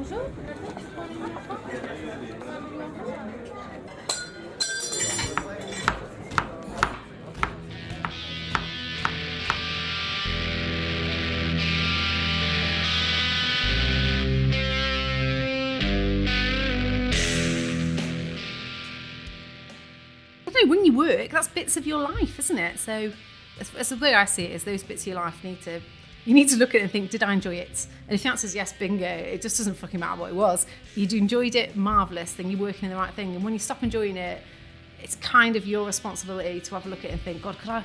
Bonjour. When you work, that's bits of your life, isn't it? So as the way I see it is those bits of your life you need to look at it and think, did I enjoy it? And if the answer is yes, bingo, it just doesn't fucking matter what it was. You enjoyed it, marvellous, then you're working in the right thing. And when you stop enjoying it, it's kind of your responsibility to have a look at it and think, God, could I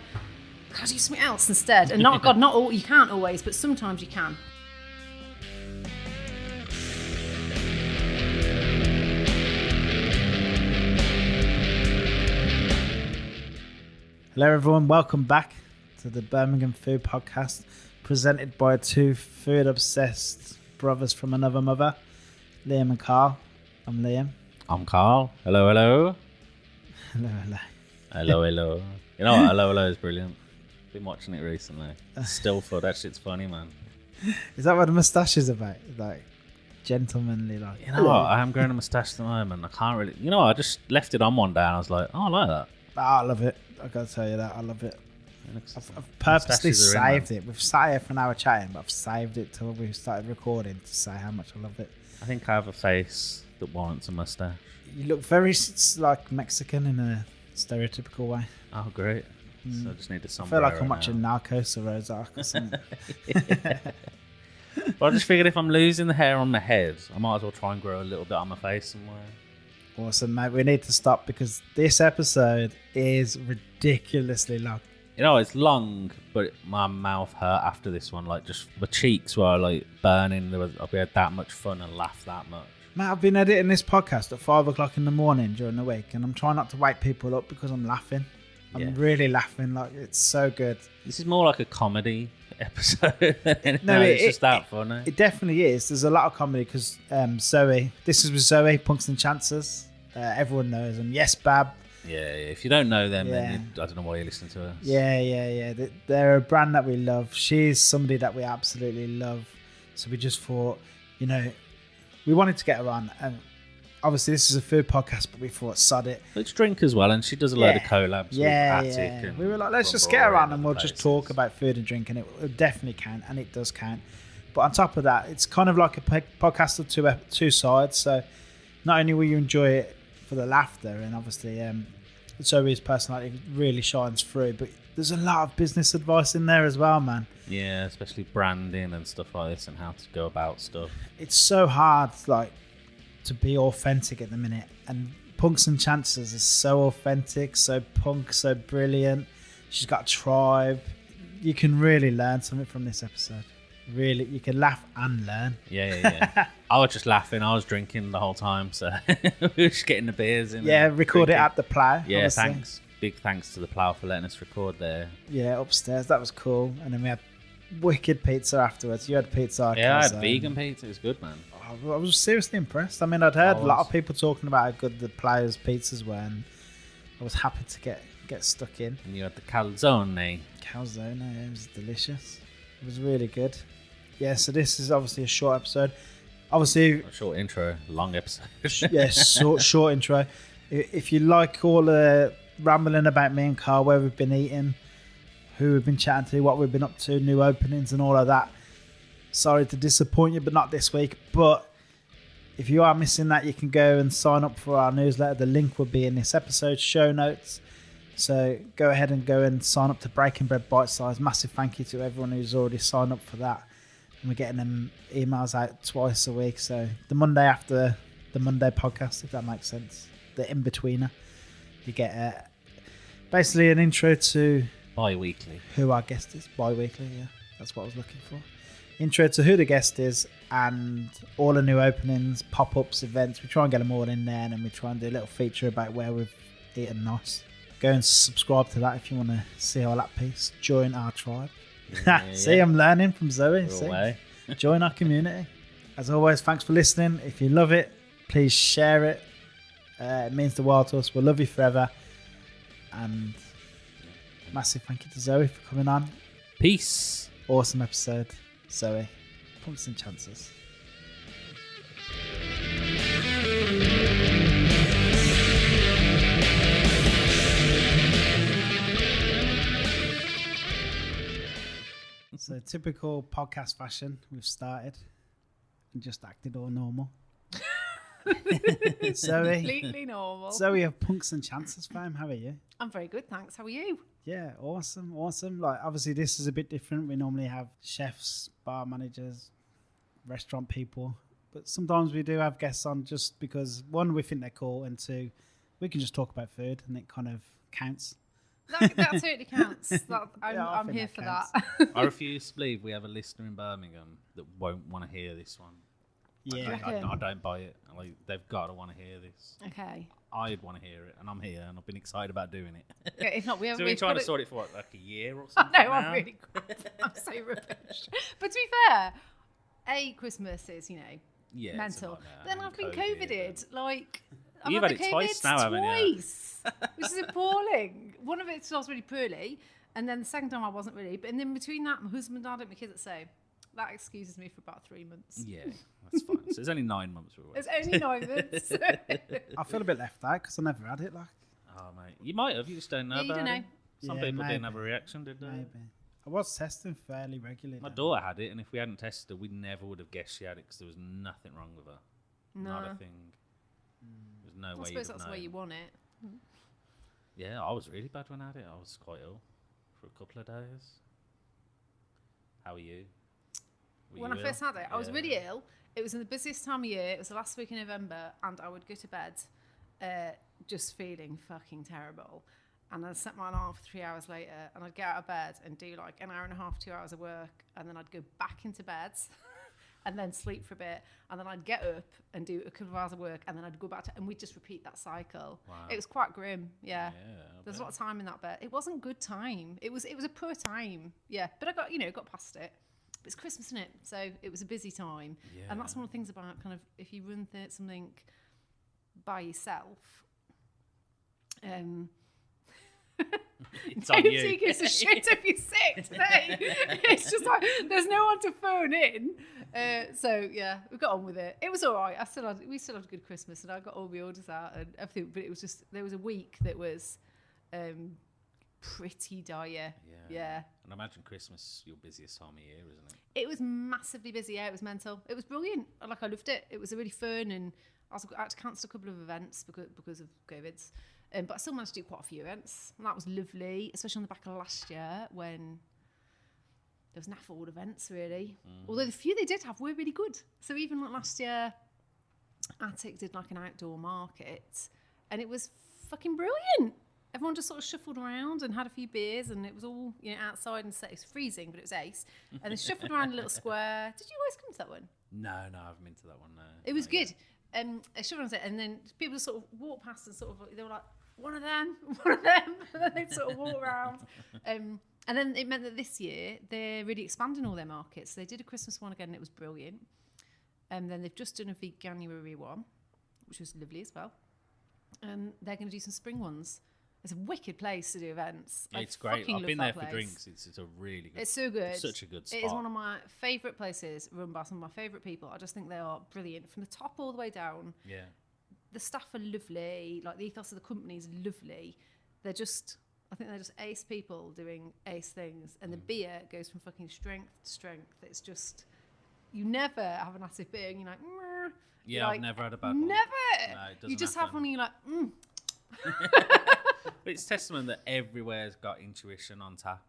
do something else instead? And not, God, not all, you can't always, but sometimes you can. Hello everyone, welcome back to the Birmingham Food Podcast, presented by two food-obsessed brothers from another mother, Liam and Carl. I'm Liam. I'm Carl. Hello, hello. Hello, hello. Hello, hello. You know what? Hello, hello is brilliant. Been watching it recently. Still for that shit's funny, man. Is that what the moustache is about? Like, gentlemanly, like... You know what? I am growing a moustache at the moment. I can't really... You know what? I just left it on one day and I was like, oh, I like that. I love it. I gotta tell you that. I love it. I've purposely saved it. We've sat here for an hour chatting, but I've saved it till we started recording to say how much I love it. I think I have a face that warrants a moustache. You look very like Mexican in a stereotypical way. Oh, great. So I just need a I sombrero. feel like I'm watching Narcos or Ozark or something. Well, I just figured if I'm losing the hair on my head, I might as well try and grow a little bit on my face somewhere. Awesome, mate. We need to stop because this episode is ridiculously long. You know, it's long, but my mouth hurt after this one. Like, just my cheeks were like burning. We had that much fun and laughed that much. Mate, I've been editing this podcast at 5 o'clock in the morning during the week, and I'm trying not to wake people up because I'm laughing. I'm really laughing. Like, it's so good. This is more like a comedy episode. It's just that funny. It definitely is. There's a lot of comedy because Zoe. This is with Zoe, Punks and Chances. Everyone knows them. Yes, Bab. Yeah. If you don't know them, then I don't know why you're listening to us. Yeah. They're a brand that we love. She's somebody that we absolutely love. So we just thought, you know, we wanted to get her on. And obviously this is a food podcast, but we thought, sod it. Let's drink as well. And she does a load of collabs with Attic. And we were like, let's just get her on and we'll just talk about food and drink. And it definitely count. And it does count. But on top of that, it's kind of like a podcast of two sides. So not only will you enjoy it for the laughter, and obviously Zoe's personality really shines through, but there's a lot of business advice in there as well, man. Yeah, especially branding and stuff like this and how to go about stuff. It's so hard, like, to be authentic at the minute, and Punks and Chances is so authentic, so punk, so brilliant. She's got a tribe. You can really learn something from this episode. Really, you can laugh and learn. Yeah. I was just laughing. I was drinking the whole time, so we were just getting the beers in. Yeah, record it at the Plough. Yeah, obviously. thanks. Big thanks to the Plough for letting us record there. Yeah, upstairs. That was cool. And then we had wicked pizza afterwards. You had pizza. Yeah, I had vegan pizza. It was good, man. I was seriously impressed. I mean, I'd heard a lot of people talking about how good the Plough's pizzas were, and I was happy to get stuck in. And you had the calzone. Calzone, it was delicious. It was really good. Yeah, so this is obviously a short episode. Obviously, a short intro, long episode. Yeah, short intro. If you like all the rambling about me and Carl, where we've been eating, who we've been chatting to, what we've been up to, new openings and all of that, sorry to disappoint you, but not this week. But if you are missing that, you can go and sign up for our newsletter. The link will be in this episode's show notes. So go ahead and sign up to Breaking Bread Bite Size. Massive thank you to everyone who's already signed up for that. And we're getting them emails out twice a week. So the Monday after the Monday podcast, if that makes sense, the in-betweener, you get basically an intro to bi-weekly who our guest is. Bi-weekly, yeah, that's what I was looking for. Intro to who the guest is and all the new openings, pop-ups, events. We try and get them all in there, and then we try and do a little feature about where we've eaten nice. Go and subscribe to that if you want to see all that piece. Join our tribe. See, I'm learning from Zoe. Join our community. As always, thanks for listening. If you love it, please share it. It means the world to us. We'll love you forever. And massive thank you to Zoe for coming on. Peace. Awesome episode, Zoe. Punks and Chances. typical podcast fashion, we've started and just acted all normal. Zoe, Completely normal. Zoe of Punks and Chances fame. How are you? I'm very good, thanks. How are you? Yeah, awesome. Like, obviously, this is a bit different. We normally have chefs, bar managers, restaurant people, but sometimes we do have guests on just because, one, we think they're cool, and two, we can just talk about food, and it kind of counts. That totally counts. I'm think here that for counts. that. I refuse to believe we have a listener in Birmingham that won't want to hear this one. Yeah. I don't buy it. Like, they've got to want to hear this. Okay. I'd want to hear it, and I'm here, and I've been excited about doing it. Yeah, if not, we have. So we've been trying to sort it for what, like a year or I something? know, I'm now? really crap. I'm so rubbish. But to be fair, Christmas is, Yeah, it's a mental. nightmare. Then And I've been COVID COVIDed. Like, I've You've had had the it twice COVID now, haven't you? twice, which is appalling. One of it I was really poorly, and then the second time I wasn't really. But and then between that, my husband died and my kids at so that excuses me for about 3 months. Yeah, that's fine. So it's only 9 months. We're away. It's only 9 months. I feel a bit left out because I never had it. Like, Oh, mate. You might have. You just don't know Yeah, you about don't it. know. Some Yeah, people didn't maybe. have a reaction, did they? maybe I was testing fairly regularly. My though. daughter had it, and if we hadn't tested her, we never would have guessed she had it because there was nothing wrong with her. Not a No. thing. There's no I way. suppose that's the way you want it. Yeah, I was really bad when I had it. I was quite ill for a couple of days. How are you? Were When you I first ill? had it, I was Yeah. really ill. It was in the busiest time of year. It was the last week in November, and I would go to bed just feeling fucking terrible. And I'd set my alarm for 3 hours later, and I'd get out of bed and do like an hour and a half, 2 hours of work, and then I'd go back into bed and then sleep for a bit, and then I'd get up and do a couple of hours of work, and then I'd go back to, and we'd just repeat that cycle. Wow. It was quite grim, yeah. I There's a bet. lot of time in that bed. It wasn't good time. It was a poor time, yeah. But I got past it. But it's Christmas, isn't it? So it was a busy time, and that's one of the things about kind of if you run something by yourself. It's on James, you. he gives a shit if you're sick today. It's just like there's no one to phone in. So yeah, we got on with it. It was all right. We still had a good Christmas, and I got all the orders out and everything. But it was just there was a week that was pretty dire. Yeah. And I imagine Christmas is your busiest time of year, isn't it? It was massively busy. Yeah, it was mental. It was brilliant. Like I loved it. It was really fun, and I had to cancel a couple of events because of COVID. But I still managed to do quite a few events, and that was lovely, especially on the back of last year when there was naff all events, really. Although the few they did have were really good. So even like last year, Attic did like an outdoor market, and it was fucking brilliant. Everyone just sort of shuffled around and had a few beers, and it was all outside and it was freezing, but it was ace. And they shuffled around a little square. Did you always come to that one? No, I haven't been to that one. No. It was Not yet. good. They shoved around it, and then people just sort of walked past and sort of they were like, one of them, and then they'd sort of walk around. And then it meant that this year they're really expanding all their markets. They did a Christmas one again, and it was brilliant. And then they've just done a Veganuary one, which was lovely as well. And they're going to do some spring ones. It's a wicked place to do events. Yeah, I it's great. fucking I've love been that there for place. drinks. It's a really good. It's so good. It's such a good spot. It is one of my favourite places run by some of my favourite people. I just think they are brilliant from the top all the way down. Yeah. The staff are lovely. Like the ethos of the company is lovely. I think they're just ace people doing ace things. And the beer goes from fucking strength to strength. It's just, you never have a massive beer and you're like, meh. Yeah, You're I've like, never had a bad one. Never. No, it doesn't You just have happen. one and you're like, But it's testament that everywhere's got intuition on tap.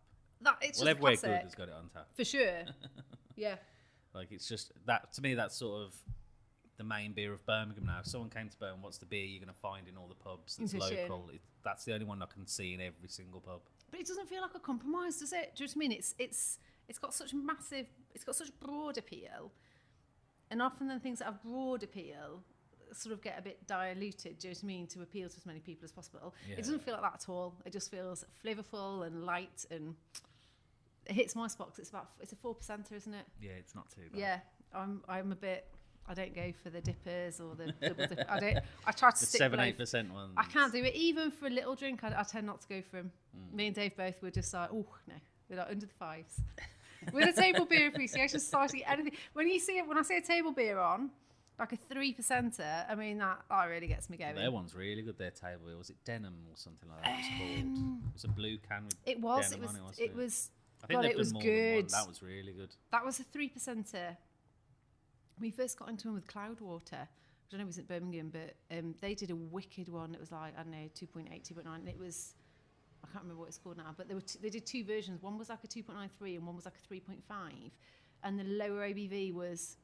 it's Well, just everywhere classic. good has got it on tap. For sure. Yeah. Like, it's just that, to me, that's sort of the main beer of Birmingham now. If someone came to Birmingham, what's the beer you're going to find in all the pubs that's Intuition. local? That's the only one I can see in every single pub. But it doesn't feel like a compromise, does it? Do you know what I mean? It's got such broad appeal, and often the things that have broad appeal sort of get a bit diluted. Do you know what I mean? To appeal to as many people as possible. Yeah. It doesn't feel like that at all. It just feels flavourful and light, and it hits my spot 'cause it's a 4%er, isn't it? Yeah, it's not too bad. Yeah, I'm a bit. I don't go for the dippers or the double dip. I try to The stick 7-8% ones. I can't do it. Even for a little drink, I tend not to go for them. Me and Dave both were just like, oh, no. We're like under the fives. With a table beer appreciation society, anything. When I see a table beer on, like a 3%er, I mean, that really gets me going. Their one's really good, their table. Was it denim or something like that it was called? It was a blue can with It was. denim It was. on it, wasn't It was. I think God, they've it was done more than one. good. That was really good. That was a 3%er. We first got into one with Cloudwater. I don't know if it was at Birmingham, but they did a wicked one. It was like, I don't know, 2.8, 2.9. And it was, I can't remember what it's called now, but they did two versions. One was like a 2.93 and one was like a 3.5. And the lower ABV was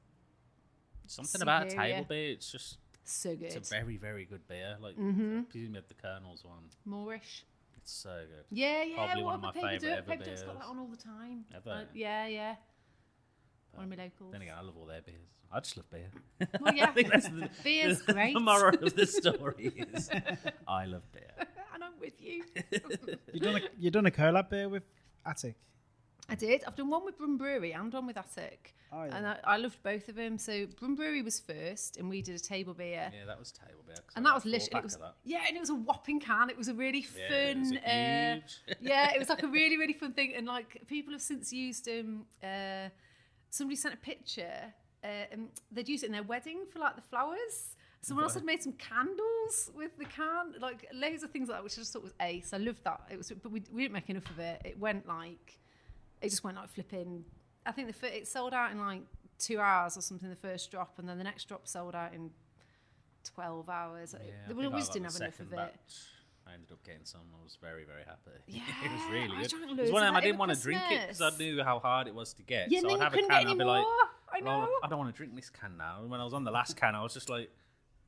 Something superior. about a table beer, it's just So good. it's a very, very good beer. Like, I presume you had the Colonel's one. Moorish. It's so good. Yeah, Probably what one of other my Paper favourite Duck? ever Paper Duck's got beers. that on all the time. Have they? Yeah. One of my locals. Then again, I love all their beers. I just love beer. Well, yeah. I think that's the, Beer's great. the moral of the story is I love beer. And I'm with you. You done a collab beer with Attic? I did. I've done one with Brum Brewery and one with Attic. Oh, yeah. And I loved both of them. So Brum Brewery was first, and we did a table beer. Yeah, that was table beer. 'cause And I that had was a literally, four-pack of that. and it was a whopping can. It was a really Yeah, fun, it was huge. yeah, it was like a really, really fun thing. And like people have since used somebody sent a picture. They'd used it in their wedding for like the flowers. Someone else had made some candles with the can, like loads of things like that, which I just thought was ace. I loved that. It was, but we didn't make enough of it. It just went like flipping. I think it sold out in like 2 hours or something, the first drop, and then the next drop sold out in 12 hours. Yeah, We always didn't have enough of it. batch. I ended up getting some. I was very, very happy. Yeah, it was really I good. drank It was loads one of of them I that didn't over want to drink it because I Christmas. knew how hard it was to get. Yeah, so and I'd then have you a couldn't can get and I'd be any like, more. I well, know. I don't want to drink this can now. And when I was on the last can, I was just like,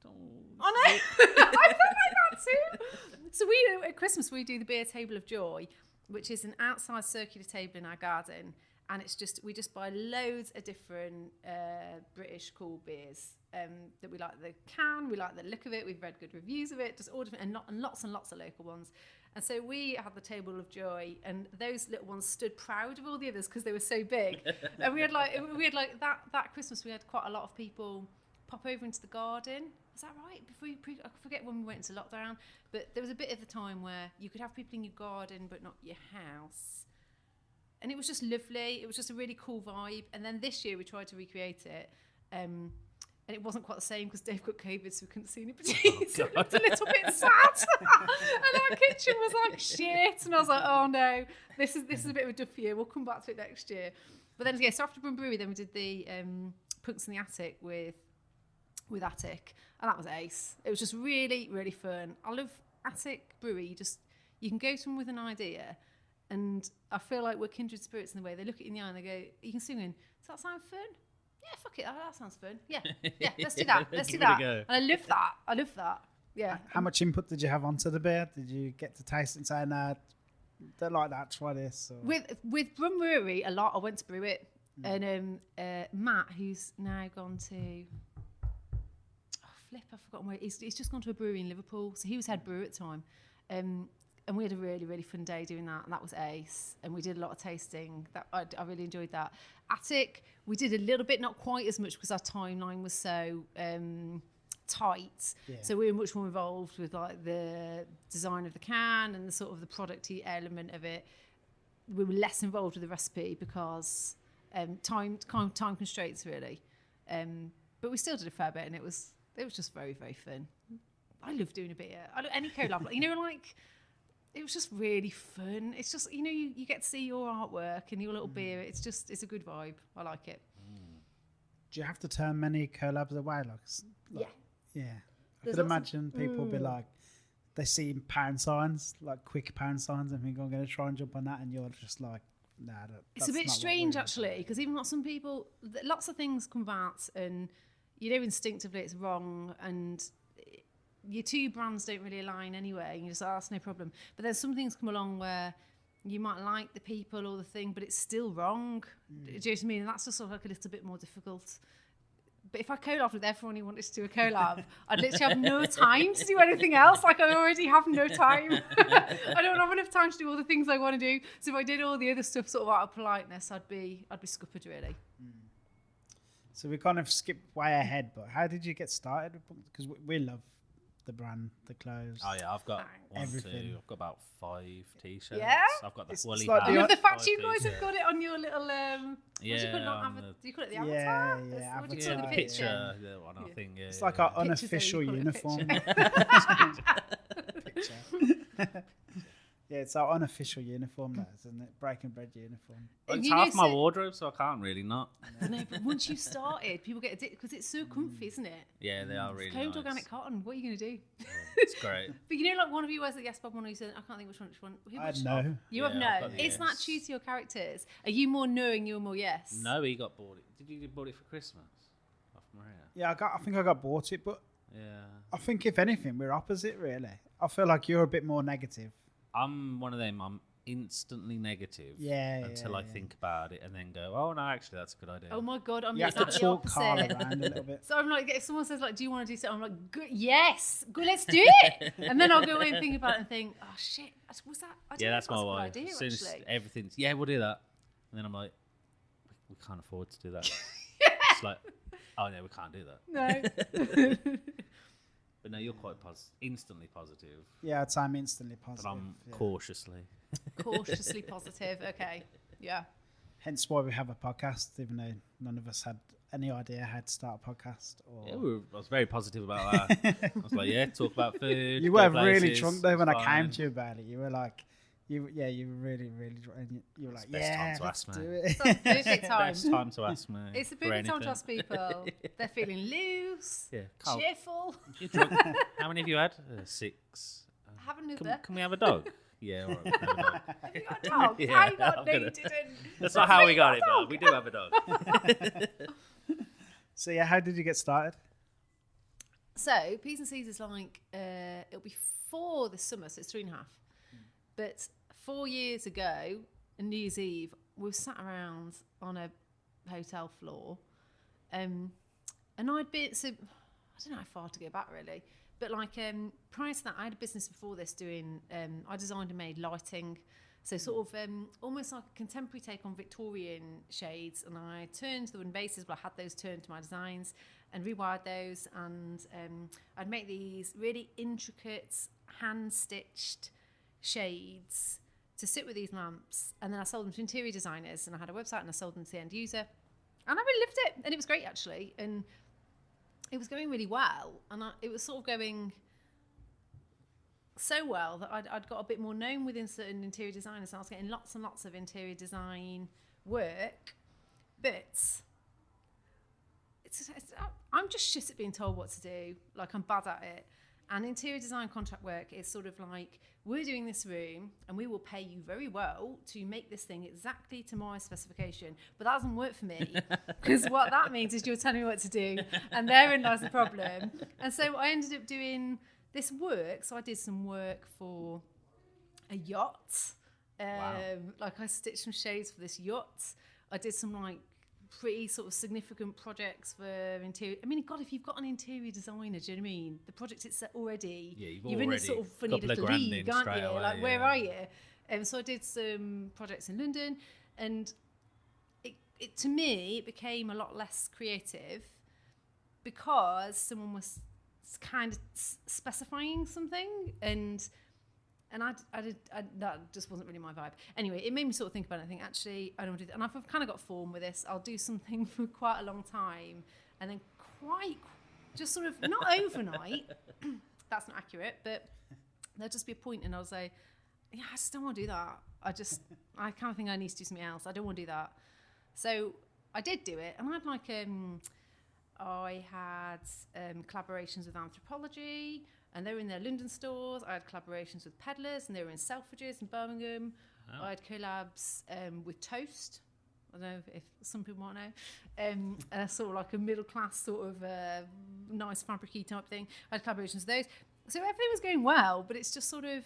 don't. I know. I felt like that too. So at Christmas we do the beer table of joy, which is an outside circular table in our garden, and we just buy loads of different British cool beers that we like the can, we like the look of it, we've read good reviews of it, just all different, and lots of local ones. And so we had the table of joy, and those little ones stood proud of all the others because they were so big. And we had like that Christmas we had quite a lot of people pop over into the garden. Is that right? I forget when we went into lockdown, but there was a bit of the time where you could have people in your garden but not your house. And it was just lovely. It was just a really cool vibe. And then this year we tried to recreate it. And it wasn't quite the same because Dave got COVID, so we couldn't see anybody. So it looked a little bit sad. And our kitchen was like shit. And I was like, oh no, this is a bit of a duff year. We'll come back to it next year. But then, yeah, so after Brum Brewery, then we did the Punks in the Attic with Attic. And that was ace. It was just really, really fun. I love Attic Brewery. You can go to them with an idea. And I feel like we're kindred spirits in the way they look at you in the eye and they go, you can sing in, does that sound fun? Yeah, fuck it, that sounds fun. Yeah, let's do that. Let's do Give it a that. go. And I love that. Yeah. How much input did you have onto the beer? Did you get to taste it and say, no, don't like that, try this? Or? With Brum Brewery, a lot, I went to brew it. And Matt, who's now gone to, I've forgotten where, he's just gone to a brewery in Liverpool. So he was head brewer at the time. And we had a really, really fun day doing that. And that was ace. And we did a lot of tasting. I really enjoyed that. Attic, we did a little bit, not quite as much because our timeline was so tight. Yeah. So we were much more involved with like the design of the can and the sort of the producty element of it. We were less involved with the recipe because time constraints really. But we still did a fair bit, and it was just very, very fun. I love doing a beer. Any collab, it was just really fun. It's just, you get to see your artwork and your little beer. It's a good vibe. I like it. Do you have to turn many collabs away? Yeah. Yeah. I There's could imagine people be like, they see pound signs, like quick pound signs, and think, I'm going to try and jump on that, and you're just like, nah. It's a bit strange, actually, because even some people, lots of things come about, and instinctively it's wrong, and your two brands don't really align anyway, and you just that's no problem. But then some things come along where you might like the people or the thing, but it's still wrong. Do you know what I mean? And that's just sort of like a little bit more difficult. But if I collab with everyone who wanted to do a collab, I'd literally have no time to do anything else. Like, I already have no time. I don't have enough time to do all the things I want to do. So if I did all the other stuff sort of out of politeness, I'd be scuppered, really. So we kind of skipped way ahead, but how did you get started? Because we love the brand, the clothes. Oh yeah, I've got everything. I've got about 5 t-shirts. Yeah? I've got the It's woolly like hat. I love the fact 5 you guys t-shirts. have got it on your little do you call it the avatar? Yeah, What do you avatar. call Yeah, the the picture? picture. The one I think. Yeah, It's like yeah. our Pictures, unofficial though, you call it a uniform. picture. Picture. Yeah, Yeah, it's our unofficial uniform, that isn't it? Breaking Bread uniform. It's You know, half my so- wardrobe, so I can't really not. No, but once you've started, people get addicted because it's so comfy, isn't it? Yeah, they are really Combed nice. organic cotton. What are you going to do? Yeah, it's great. But you know, like one of you wears the Yes Bob one, or you said, I can't think which one. Who I which- know. You Yeah, have I've no. got the It's not yes. true to your characters. Are you more knowing? You're more yes. No, he got bought it. Did you get bought it for Christmas? Off Maria. Yeah, I think I got bought it, but Yeah. I think if anything, we're opposite, really. I feel like you're a bit more negative. I'm one of them. I'm instantly negative. Yeah, Until yeah, I yeah. think about it and then go, oh no, actually that's a good idea. Oh my god, I'm You have to exactly talk the Carl opposite. around a little bit. So I'm like, if someone says like, "Do you want to do something?" I'm like, "Good, yes, good, let's do it." And then I'll go away and think about it and think, "Oh shit, was that?" I don't Yeah, know that's if my a good wife. idea, As soon as actually. everything's we'll do that, and then I'm like, we can't afford to do that. It's like, oh no, we can't do that. No. But no, you're quite instantly positive, Yeah, I'd say I'm instantly but positive. I'm yeah. cautiously. Cautiously positive. Okay. Yeah. Hence why we have a podcast, even though none of us had any idea how to start a podcast. Or Yeah, I was very positive about that. I was like, yeah, talk about food. you go were really places, drunk though when I fine. came to you about it. You were like, you were really, really drunk. And you were like, It's the best time yeah, to let's ask me. do it. It's the perfect time. Best time to ask me. It's the for perfect time to anything. ask people. They're feeling loose, Yeah, Carl, cheerful. you're drunk. How many have you had? 6. Have another. Can we have a dog? Yeah, all right. We can have a dog. Have you got a dog? Yeah, I got I'm no, you gonna- didn't. That's not how we got it, but we do have a dog. So yeah, how did you get started? So P's and C's is like it'll be 4 this summer, so it's 3.5. But 4 years ago, on New Year's Eve, we were sat around on a hotel floor, and I'd been I don't know how far to go back really, but like prior to that, I had a business before this doing I designed and made lighting. So sort of almost like a contemporary take on Victorian shades, and I turned the wooden bases, but I had those turned to my designs and rewired those, and I'd make these really intricate hand-stitched shades to sit with these lamps, and then I sold them to interior designers, and I had a website and I sold them to the end user, and I really loved it, and it was great actually, and it was going really well, and it was sort of going so well that I'd got a bit more known within certain interior designers, and I was getting lots and lots of interior design work, but I'm just shit at being told what to do. Like, I'm bad at it. And interior design contract work is sort of like, we're doing this room and we will pay you very well to make this thing exactly to my specification. But that doesn't work for me, because what that means is you're telling me what to do, and therein lies the problem. And so I ended up doing this work. So I did some work for a yacht. Wow. Like, I stitched some shades for this yacht. I did some like pretty sort of significant projects for interior. I mean, God, if you've got an interior designer, do you know what I mean? The project it's already, Yeah, you've you're in a already sort of funny couple of little grand league, in aren't straight you? away, Like, where yeah. are you? So I did some projects in London, and it to me, it became a lot less creative because someone was kind of specifying something, and that just wasn't really my vibe. Anyway, it made me sort of think about it and think, actually, I don't want to do that. And I've kind of got form with this. I'll do something for quite a long time, and then just sort of, not overnight, that's not accurate, but there'll just be a point and I'll say, yeah, I just don't want to do that. I kind of think I need to do something else. I don't want to do that. So I did do it, and I had collaborations with Anthropology, and they were in their London stores. I had collaborations with Peddlers, and they were in Selfridges in Birmingham. Oh. I had collabs with Toast. I don't know if some people might know. Sort of like a middle class sort of nice fabric-y type thing. I had collaborations with those. So everything was going well, but it's just sort of,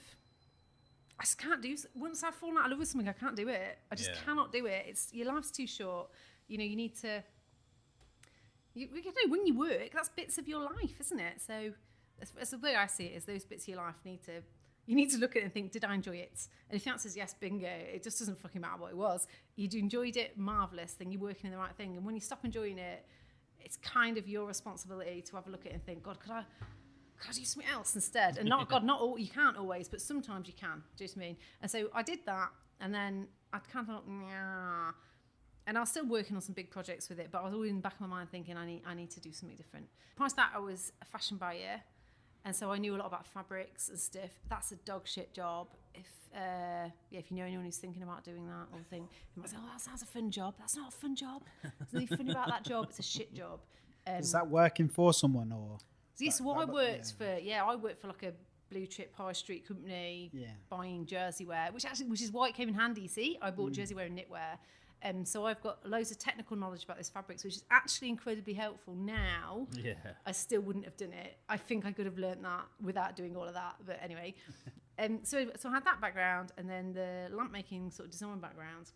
I just can't do. Once I've fallen out of love with something, I can't do it. I just cannot do it. Your life's too short. You know, you need to. When you work, that's bits of your life, isn't it? So, as the way I see it is, those bits of your life you need to look at it and think, did I enjoy it? And if the answer is yes, bingo. It just doesn't fucking matter what it was. You enjoyed it, marvellous. Then you're working in the right thing. And when you stop enjoying it, it's kind of your responsibility to have a look at it and think, God, could I do something else instead? And not you can't always, but sometimes you can. Do you know what I mean? And so I did that, and then I kind of thought, nah. And I was still working on some big projects with it, but I was always in the back of my mind thinking, I need to do something different. Prior to that, I was a fashion buyer, And so I knew a lot about fabrics and stuff. That's a dog shit job. If you know anyone who's thinking about doing that or think, you might say, oh, that sounds a fun job. That's not a fun job. There's nothing funny about that job. It's a shit job. Is that working for someone or? Yes, well, I worked for like a blue chip high street company buying jersey wear, which is why it came in handy. See, I bought jersey wear and knitwear. So I've got loads of technical knowledge about those fabrics, which is actually incredibly helpful now. Yeah. I still wouldn't have done it. I think I could have learnt that without doing all of that. But anyway, so I had that background and then the lamp making sort of design background.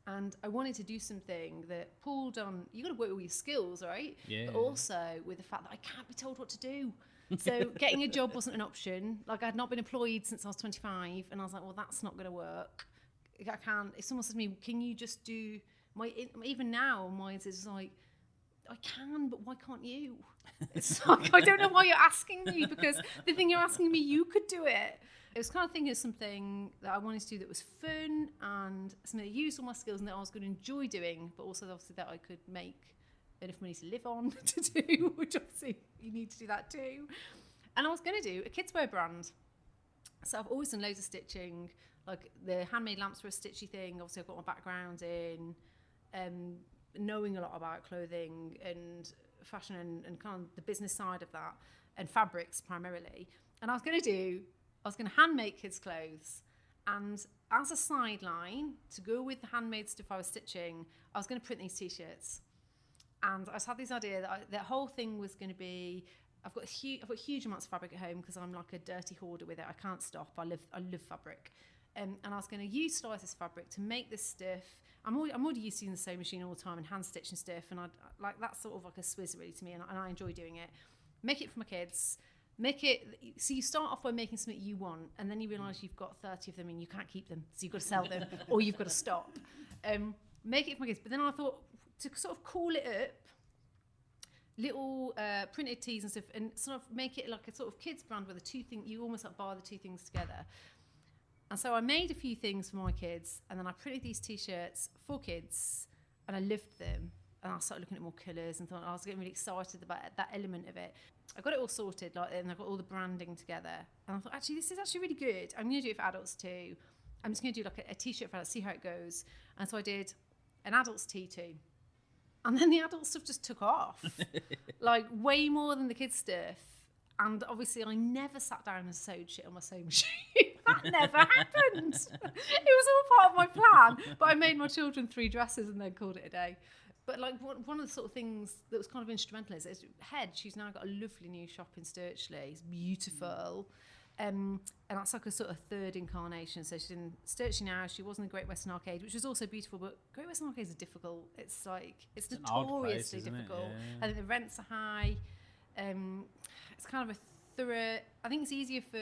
And I wanted to do something that pulled on, you got to work with your skills, right? Yeah. But also with the fact that I can't be told what to do. So getting a job wasn't an option. Like I'd not been employed since I was 25. And I was like, well, that's not going to work. I can't. If someone says to me, can you just do even now mine is like, I can, but why can't you? It's like, I don't know why you're asking me, because the thing you're asking me, you could do it. It was kind of thinking of something that I wanted to do that was fun and something that used all my skills and that I was going to enjoy doing, but also obviously that I could make enough money to live on to do, which obviously you need to do that too. And I was going to do a kids wear brand. So I've always done loads of stitching. Like the handmade lamps were a stitchy thing. Obviously, I've got my background in knowing a lot about clothing and fashion and kind of the business side of that and fabrics primarily. And I was going to hand make kids' clothes. And as a sideline, to go with the handmade stuff I was stitching, I was going to print these T-shirts. And I just had this idea that the whole thing was going to be, I've got huge amounts of fabric at home because I'm like a dirty hoarder with it. I can't stop. I love fabric. And I was going to utilise this fabric to make this stuff. I'm already used to using the sewing machine all the time and hand stitching stuff, and that's sort of like a swizz really to me, and I enjoy doing it. Make it for my kids. So you start off by making something you want, and then you realise you've got 30 of them and you can't keep them, so you've got to sell them or you've got to stop. Make it for my kids, but then I thought to sort of call it up, little printed tees and stuff, and sort of make it like a sort of kids brand where the two things, you almost like bar the two things together. And so I made a few things for my kids, and then I printed these T-shirts for kids, and I loved them. And I started looking at more colours and thought I was getting really excited about that element of it. I got it all sorted, and I got all the branding together. And I thought, actually, this is actually really good. I'm going to do it for adults too. I'm just going to do like a T-shirt for adults, see how it goes. And so I did an adults tee too. And then the adult stuff just took off, like way more than the kids stuff. And obviously, I never sat down and sewed shit on my sewing machine. That never happened. It was all part of my plan. But I made my children 3 dresses and then called it a day. But like one of the sort of things that was kind of instrumental is Head. She's now got a lovely new shop in Sturchley. It's beautiful. And that's like a sort of third incarnation. So she's in Sturchley now. She was in the Great Western Arcade, which was also beautiful. But Great Western Arcades are difficult. It's notoriously difficult. Yeah. I think the rents are high. It's kind of a thorough. I think it's easier for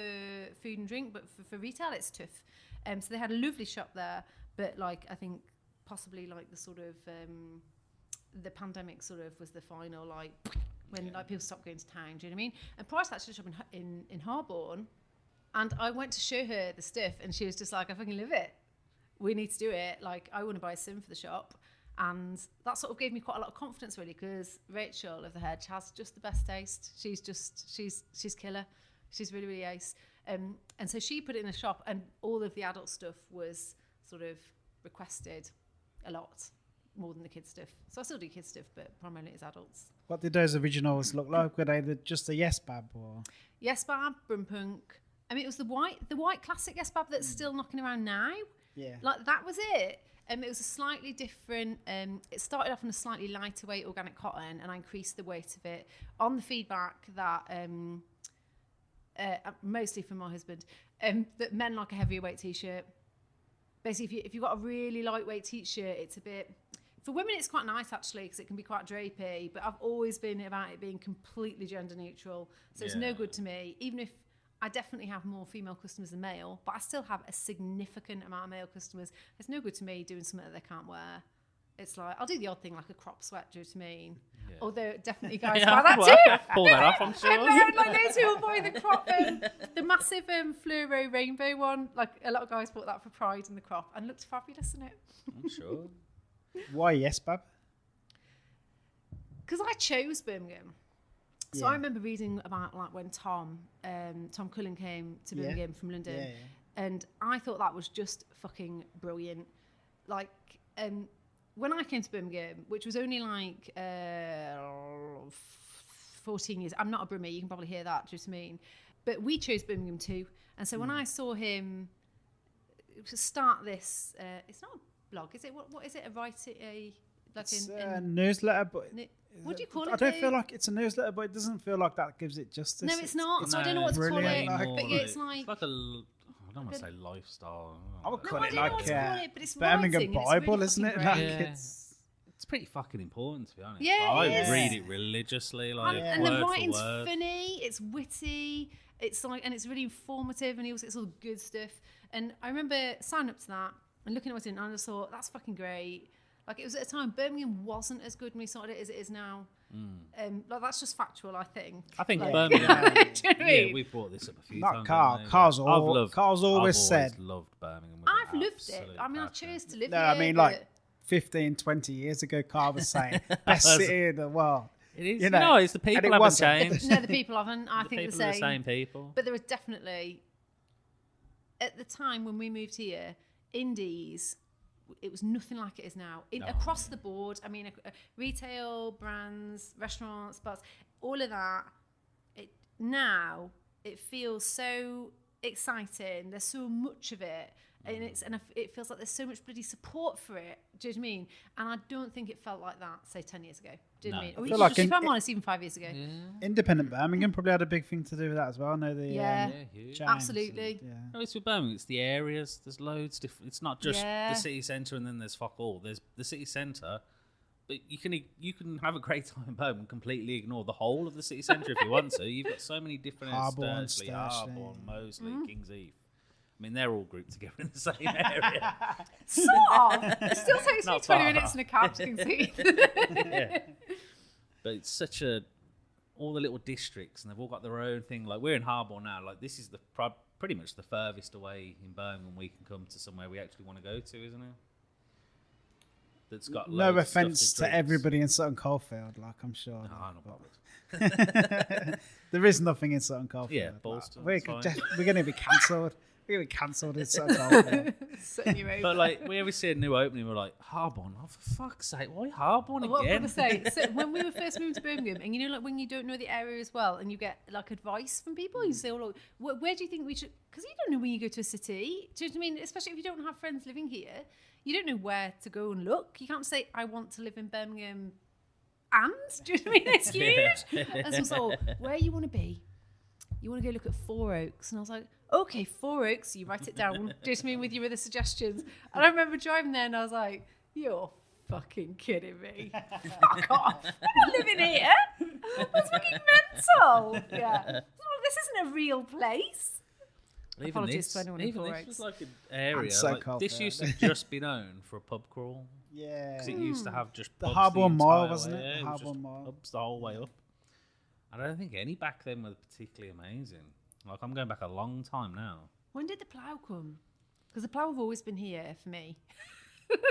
food and drink, but for retail, it's tough. So they had a lovely shop there, but like I think possibly like the sort of the pandemic sort of was the final like when like people stopped going to town. Do you know what I mean? And prior to that, she was shopping in Harborne, and I went to show her the stuff, and she was just like, "I fucking love it. We need to do it. Like I want to buy a sim for the shop." And that sort of gave me quite a lot of confidence, really, because Rachel of the Hedge has just the best taste. She's killer. She's really, really ace. And so she put it in a shop, and all of the adult stuff was sort of requested a lot more than the kids stuff. So I still do kids stuff, but primarily it's adults. What did those originals look like? Were they just a Yes Bab or? Yes Bab, Brumpunk. I mean, it was the white classic Yes Bab that's still knocking around now. Yeah. Like that was it. It was a slightly different, it started off in a slightly lighter weight organic cotton, and I increased the weight of it on the feedback that, mostly from my husband, that men like a heavier weight T-shirt. Basically, if you've got a really lightweight T-shirt, it's a bit, for women it's quite nice actually, because it can be quite drapey, but I've always been about it being completely gender neutral, so it's no good to me, even if I definitely have more female customers than male, but I still have a significant amount of male customers. It's no good to me doing something that they can't wear. It's like, I'll do the odd thing like a crop sweat, do you know what I mean? Yeah. Although definitely guys buy that too. Pull that off, I'm sure. And like those who will buy the crop, the massive fluoro rainbow one, like a lot of guys bought that for pride in the crop and looked fabulous in it. I'm sure. Why Yes Bab? Because I chose Birmingham. So I remember reading about like when Tom Cullen came to Birmingham from London, and I thought that was just fucking brilliant. Like when I came to Birmingham, which was only like 14 years. I'm not a Brummie, you can probably hear that. Do you know what I mean? But we chose Birmingham too, and so when I saw him start this, it's not a blog, is it? What is it? It's a newsletter, but. What do you call it? I don't feel like it's a newsletter, but it doesn't feel like that gives it justice. No, it's not. So I don't know what to call it. But it's like a, I don't want to say lifestyle. I would call I it don't know like what to call it, but it's Birmingham writing, Bible, really isn't it? fucking Like great. It's pretty fucking important, to be honest. Yeah, I it is. read it religiously, like and word the for writing's word. funny, it's witty, it's like, and it's really informative, and it's all good stuff. And I remember signing up to that and looking at what it, and I just thought, that's fucking great. Like, it was at a time Birmingham wasn't as good when we started it as it is now. Like, that's just factual, I think. I think like, Birmingham. do you know what I mean? Yeah, we've brought this up a few Not times. Carl. haven't we? Carl's I've always said. loved Birmingham. with I've an loved it. absolute I mean, I passion. chose to live No, here. I mean, but- like 15, 20 years ago, Carl was saying, best city in the world. It is. You know, No, it's the and it people haven't wasn't. changed. No, the people haven't. I The think people the are same. the same people. But there was definitely, at the time when we moved here, indies, it was nothing like it is now. Across the board, I mean, retail, brands, restaurants, bars, all of that. Now it feels so exciting. There's so much of it, and it feels like there's so much bloody support for it. Do you know what I mean? And I don't think it felt like that, say, 10 years ago. Do you know what I mean? I Or feel like if I'm honest, even 5 years ago. Independent Birmingham probably had a big thing to do with that as well. I know the huge. Giants Absolutely. and- yeah. No, it's with Birmingham. It's the areas. There's loads different. It's not just Yeah. the city centre and then there's fuck all. There's the city centre, but you can have a great time in Birmingham and completely ignore the whole of the city centre if you want to. You've got so many different areas. Harborne, Stursley, Stursley. Harborne, Moseley, Kings Heath. I mean, they're all grouped together in the same area. Sort of. It still takes me Not 20 far. minutes in a cab to concede. Yeah. But it's such all the little districts, and they've all got their own thing. Like, we're in Harborne now. Like, this is pretty much the furthest away in Birmingham we can come to somewhere we actually want to go to, isn't it? That's got No loads of stuff offence to drinks. everybody in Sutton Coldfield, like I'm sure. No, I'm not bothered. There is nothing in Sutton Coldfield. Yeah, Ballston, We're it's fine. going to be cancelled. We're going to be cancelled in Sutton Coldfield. Setting you over. But like, we always see a new opening, we're like, Harborne, oh for fuck's sake, why Harborne What again? was I going to say? So when we were first moving to Birmingham, and you know, like when you don't know the area as well, and you get like advice from people, you say, "Oh, look, where do you think we should?" Because you don't know when you go to a city. Do you know what I mean? Especially if you don't have friends living here, you don't know where to go and look. You can't say, "I want to live in Birmingham," and do you know what I mean? It's huge. And so, where you want to be? You want to go look at Four Oaks, and I was like, okay, Four Oaks. You write it down. Do you know what I mean, with your other suggestions? And I remember driving there, and I was like, you're fucking kidding me. Fuck off. I'm not living here. That's fucking mental. Yeah. This isn't a real place. Even Apologies this, to anyone in even Four this Oaks. was like an area. so Like, cold this there. used to just be known for a pub crawl. Yeah. Because it used to have just The pubs Harborne Mall, entire wasn't way. it? Yeah, The was Harborne just Mall. Pubs the whole way up. I don't think any back then were particularly amazing. Like, I'm going back a long time now. When did the plough come? Because the plough have always been here for me.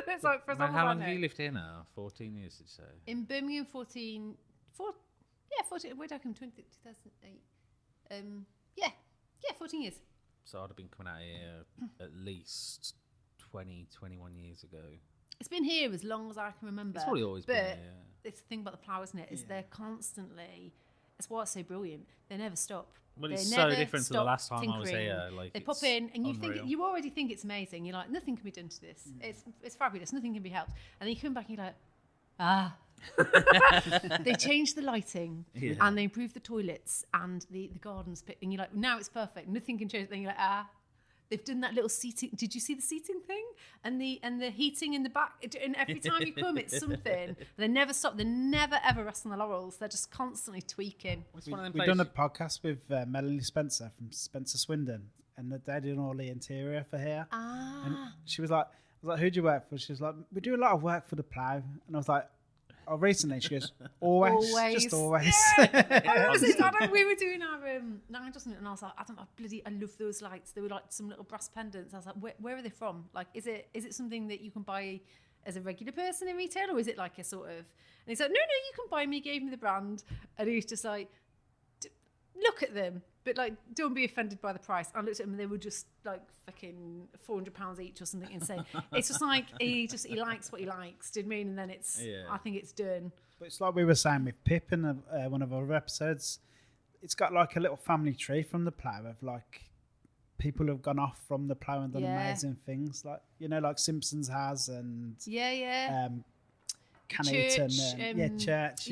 It's like for as Man, long how as long I have know. you lived here now? 14 years, did you say? In Birmingham, 14. Where did I come? 2008. Yeah, 14 years. So I'd have been coming out here at least 20, 21 years ago. It's been here as long as I can remember. It's probably always but been here. it's the thing about the plough, isn't it? Is Yeah. they're constantly. That's why it's so brilliant. They never stop. Well, They it's so never different to the stop last time I was tinkering. here. Like, They pop it's in and you unreal. think you already think it's amazing. You're like, nothing can be done to this. It's fabulous. Nothing can be helped. And then you come back and you're like, ah. They changed the lighting Yeah. and they improved the toilets and the gardens. And you're like, now it's perfect. Nothing can change. Then you're like, ah. They've done that little seating. Did you see the seating thing? And the heating in the back. And every time you come, it's something. They never stop. They never ever rest on their laurels. They're just constantly tweaking. It's one of them We've done a places- podcast with Melanie Spencer from Spencer Swindon, and they're doing all the interior for here. And she was like, I was like, who do you work for? She was like, we do a lot of work for the plough. And I was like, oh, recently? She goes, always. Just always. We were doing our Nine Dozen, and I was like, I love those lights. They were like some little brass pendants. I was like, where are they from? Like, is it something that you can buy as a regular person in retail, or is it like a sort of? And he's like, no, you can buy me. He gave me the brand, and he was just like, look at them, but like, don't be offended by the price. I looked at them and they were just like fucking £400 each or something insane. It's just like he likes what he likes. Do you know what I mean? And then I think it's done. But it's like we were saying with Pip in one of our episodes. It's got like a little family tree from the plough of like people who've gone off from the plough and done amazing things, like like Simpsons has, and Caneton, Church,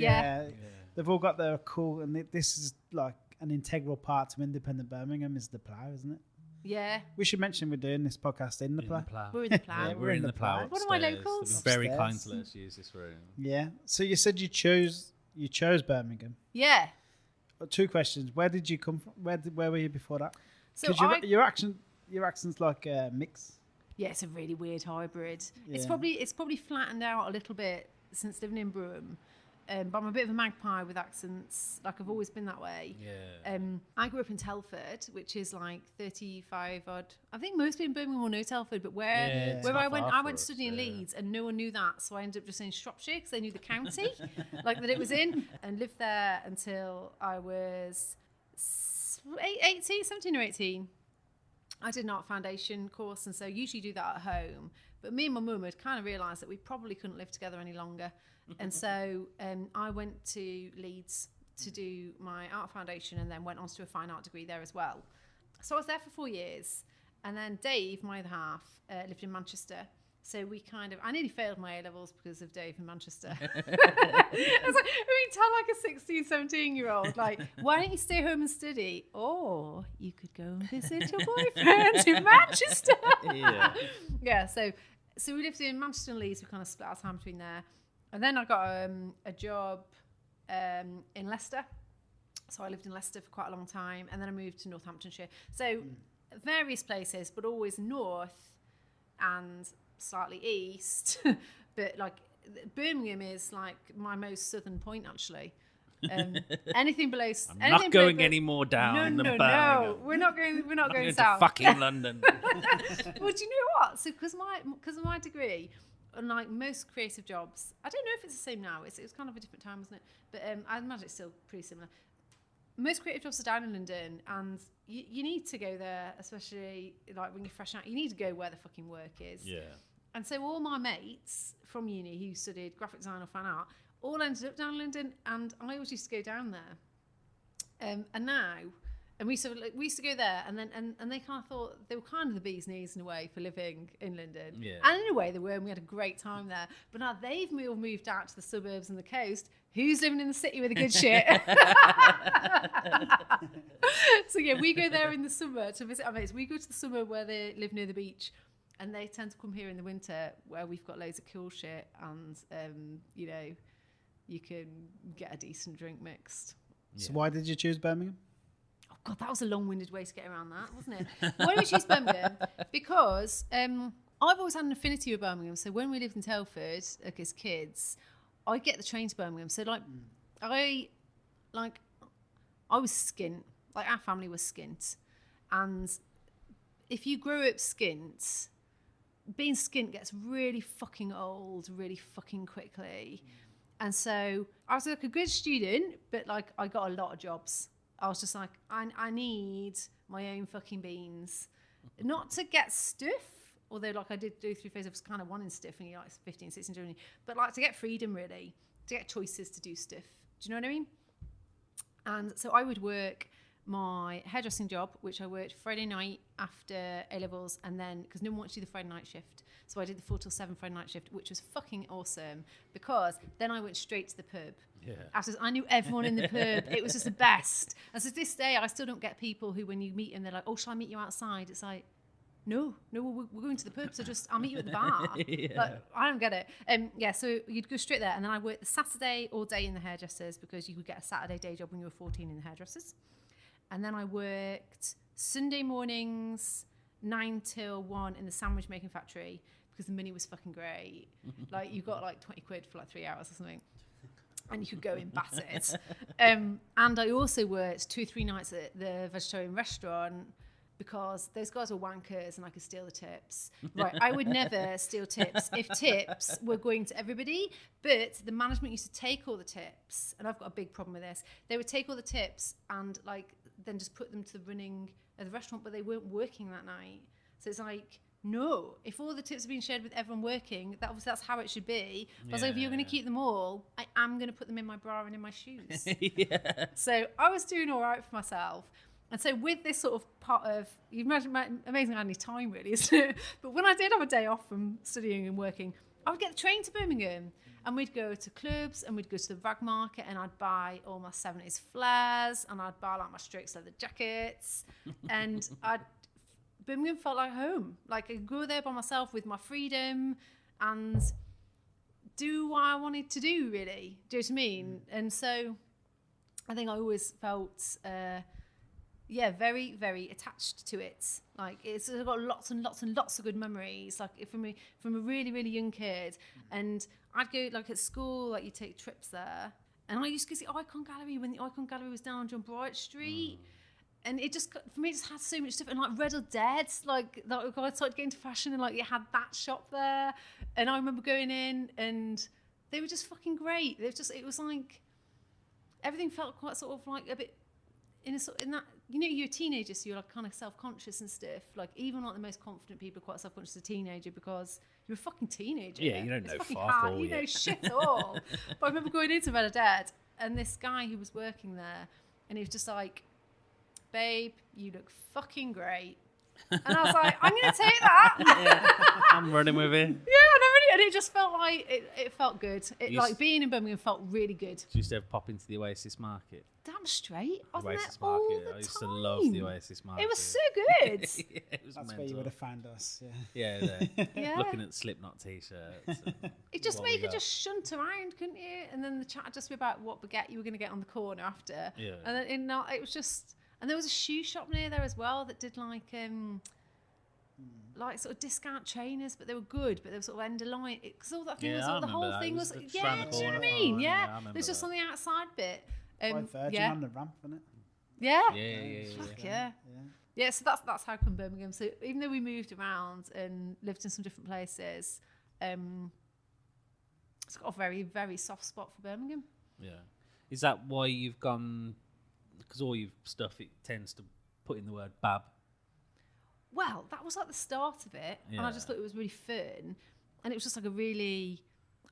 they've all got their cool, and this is like an integral part to independent Birmingham is the plough, isn't it? Yeah. We should mention we're doing this podcast in the plough. We're in the plough. Yeah, we're in the plough. One of my locals. They've been very kind to let us use this room. Yeah. So you said you chose Birmingham. Yeah. 2 questions. Where did you come from? Where were you before that? So your accent's like a mix. Yeah, it's a really weird hybrid. Yeah. It's probably flattened out a little bit since living in Brougham. But I'm a bit of a magpie with accents. Like, I've always been that way. Yeah. I grew up in Telford, which is like 35 odd. I think most people in Birmingham will know Telford, but where I went to study in Leeds, and no one knew that, so I ended up just saying Shropshire because they knew the county, like that it was in, and lived there until I was 17 or 18. I did an art foundation course, and so usually do that at home. But me and my mum had kind of realised that we probably couldn't live together any longer. And so I went to Leeds to do my art foundation and then went on to do a fine art degree there as well. So I was there for 4 years. And then Dave, my other half, lived in Manchester. So I nearly failed my A-levels because of Dave in Manchester. I was like, tell like a 16, 17-year-old, like, why don't you stay home and study? Or you could go and visit your boyfriend in Manchester. Yeah, so we lived in Manchester and Leeds. We kind of split our time between there. And then I got a job in Leicester. So I lived in Leicester for quite a long time. And then I moved to Northamptonshire. So various places, but always north and slightly east. But like Birmingham is like my most southern point, actually. Anything below... I'm not going any more down than Birmingham. No, we're not going south. To fucking London. Well, do you know what? So because of my degree... Unlike most creative jobs, I don't know if it's the same now. It was kind of a different time, wasn't it? But I imagine it's still pretty similar. Most creative jobs are down in London, and you need to go there, especially like when you're fresh out. You need to go where the fucking work is. Yeah. And so all my mates from uni who studied graphic design or fan art all ended up down in London, and I always used to go down there. And now... And we used to go there, and then and they kind of thought they were kind of the bee's knees in a way for living in London. Yeah. And in a way they were, and we had a great time there. But now they've all moved out to the suburbs and the coast. Who's living in the city with a good shit? So yeah, we go there in the summer to visit our mates. We go to the summer where they live near the beach, and they tend to come here in the winter where we've got loads of cool shit, and you can get a decent drink mixed. So why did you choose Birmingham? God, that was a long-winded way to get around that, wasn't it? Why did we choose Birmingham? Because I've always had an affinity with Birmingham. So when we lived in Telford, like as kids, I'd get the train to Birmingham. So I was skint. Like our family was skint, and if you grow up skint, being skint gets really fucking old really fucking quickly. And so I was like a good student, but like I got a lot of jobs. I was just like, I need my own fucking beans. Not to get stuff, although like I did do 3 phases, I was kind of wanting stuff when you're like 15, 16, 17, but like to get freedom really, to get choices to do stuff. Do you know what I mean? And so I would work my hairdressing job, which I worked Friday night after A-levels, and then, because no one wants to do the Friday night shift, so I did the 4 till 7 Friday night shift, which was fucking awesome, because then I went straight to the pub. Yeah. I knew everyone in the pub. It was just the best. And so to this day, I still don't get people who, when you meet them, they're like, oh, shall I meet you outside? It's like, no, we're going to the pub, so just, I'll meet you at the bar. Yeah. Like, I don't get it. So you'd go straight there, and then I worked the Saturday all day in the hairdressers, because you could get a Saturday day job when you were 14 in the hairdressers. And then I worked Sunday mornings, 9 till 1 in the sandwich making factory, because the money was fucking great. Like, you got like 20 quid for like 3 hours or something. And you could go in battered. And I also worked 2 or 3 nights at the vegetarian restaurant, because those guys were wankers and I could steal the tips. Right, I would never steal tips if tips were going to everybody, but the management used to take all the tips, and I've got a big problem with this. They would take all the tips and like then just put them to the running of the restaurant, but they weren't working that night. So it's like, no, if all the tips are being shared with everyone working, that's how it should be. But I was like, if you're going to keep them all, I am going to put them in my bra and in my shoes. Yeah. So I was doing all right for myself. And so with this sort of part of, you imagine, amazing how any time really, isn't it? But when I did have a day off from studying and working, I would get the train to Birmingham and we'd go to clubs and we'd go to the rag market and I'd buy all my 70s flares and I'd buy like my Strokes leather jackets and Birmingham felt like home. Like I could go there by myself with my freedom and do what I wanted to do really. Do you know what I mean? And so I think I always felt... very, very attached to it. Like I've got lots and lots and lots of good memories. Like from a really, really young kid, and I'd go like at school, like you take trips there, and I used to go see Icon Gallery when the Icon Gallery was down on John Bright Street, and it just for me it just had so much stuff. And like Red or Dead, like I started getting into fashion, and like it had that shop there, and I remember going in, and they were just fucking great. It was like everything felt quite sort of like a bit. In that, you know, you're a teenager, so you're like kind of self-conscious and stuff. Like even like the most confident people are quite self-conscious as a teenager because you're a fucking teenager. Yeah, you don't know fucking fuck hard. all. You know shit all. But I remember going into Red or Dead, and this guy who was working there, and he was just like, "Babe, you look fucking great." And I was like, "I'm gonna take that." Yeah, I'm running with it. And it just felt like it felt good. Like being in Birmingham felt really good. Do you used to ever pop into the Oasis Market? Damn straight. I was Oasis there all Market. the I used time. to love the Oasis Market. It was so good. Yeah, it was That's mental. where you would have found us. Yeah, Yeah. looking at Slipknot t-shirts. It just what made we you could got. just shunt around, couldn't you? And then the chat would just be about what baguette you were going to get on the corner after. Yeah. And then it was just, and there was a shoe shop near there as well that did like sort of discount trainers, but they were good, but they were sort of end of line because all that thing was I all the remember whole that. thing It was was just round the do you know what I corner. mean? Yeah, I Yeah, remember there's just that. on the outside bit. Quite Virgin on the ramp, isn't it? Yeah. Yeah. Fuck yeah. So that's how come Birmingham. So even though we moved around and lived in some different places, it's got a very, very soft spot for Birmingham. Yeah. Is that why you've gone? Because all your stuff it tends to put in the word bab. Well, that was like the start of it, and I just thought it was really fun, and it was just like a really.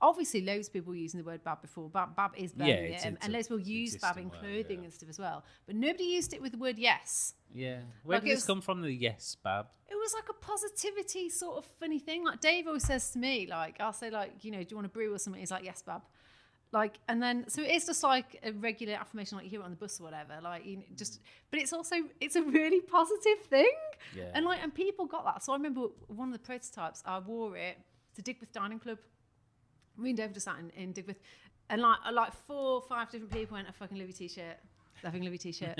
Obviously, loads of people were using the word bab before. Bab is Birmingham, it's and loads of people use bab in existing word, clothing and stuff as well. But nobody used it with the word yes. Yeah. Where Like did this come from? The yes bab. It was like a positivity sort of funny thing. Like Dave always says to me, like I'll say like, you know, do you want a brew or something? He's like, yes, bab. Like, and then so it is just like a regular affirmation, like you hear it on the bus or whatever. Like, you know, just, but it's a really positive thing. Yeah. And people got that. So I remember one of the prototypes, I wore it to Digworth Dining Club. Me and Dave just sat in Digworth, and like 4 or 5 different people went, I fucking love your t-shirt. Loving love your t-shirt.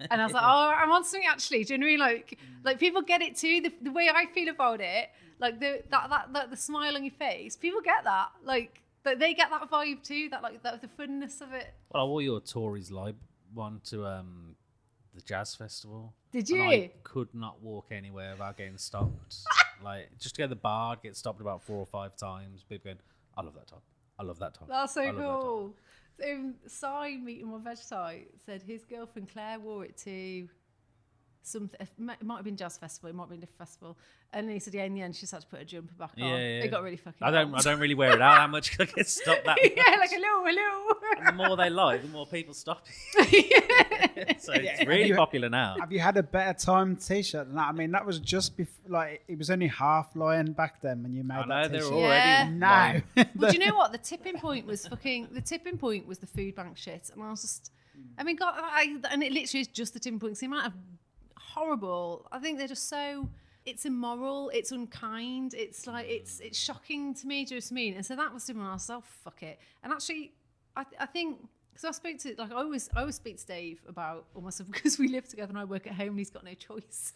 And I was like, oh, I'm on something actually. Do you know what I mean? Like people get it too. The way I feel about it, like the smile on your face, people get that. Like they get that vibe too. The funness of it. Well, I wore your Tories Live one to the jazz festival. Did you? And I could not walk anywhere without getting stopped. Like just to go to the bar, I'd get stopped about 4 or 5 times. People going, I love that top. I love that top. That's so I love that top." cool. Si meeting my veg site said his girlfriend Claire wore it to something. It might have been jazz festival. It might have been a different festival. And he said, yeah, in the end, she just had to put a jumper back on. Yeah. It got really fucking. I don't really wear it out that much because I get stopped that much. Yeah, like hello. And the more they like, the more people stop. Yeah. So it's really popular now. Have you had a better time t-shirt than that? I mean, that was just before, like, it was only half lion back then when you made I know that they're t-shirt. already Now. But do you know what? The tipping point was the food bank shit. And I was just, I mean, God, and it literally is just the tipping point. 'Cause the amount of horrible, I think they're just so, it's immoral, it's unkind, it's like, it's shocking to me, do you know what I mean? And so that was doing myself, fuck it. And actually, I think, because I spoke to, like, I always speak to Dave about all my stuff because we live together and I work at home and he's got no choice.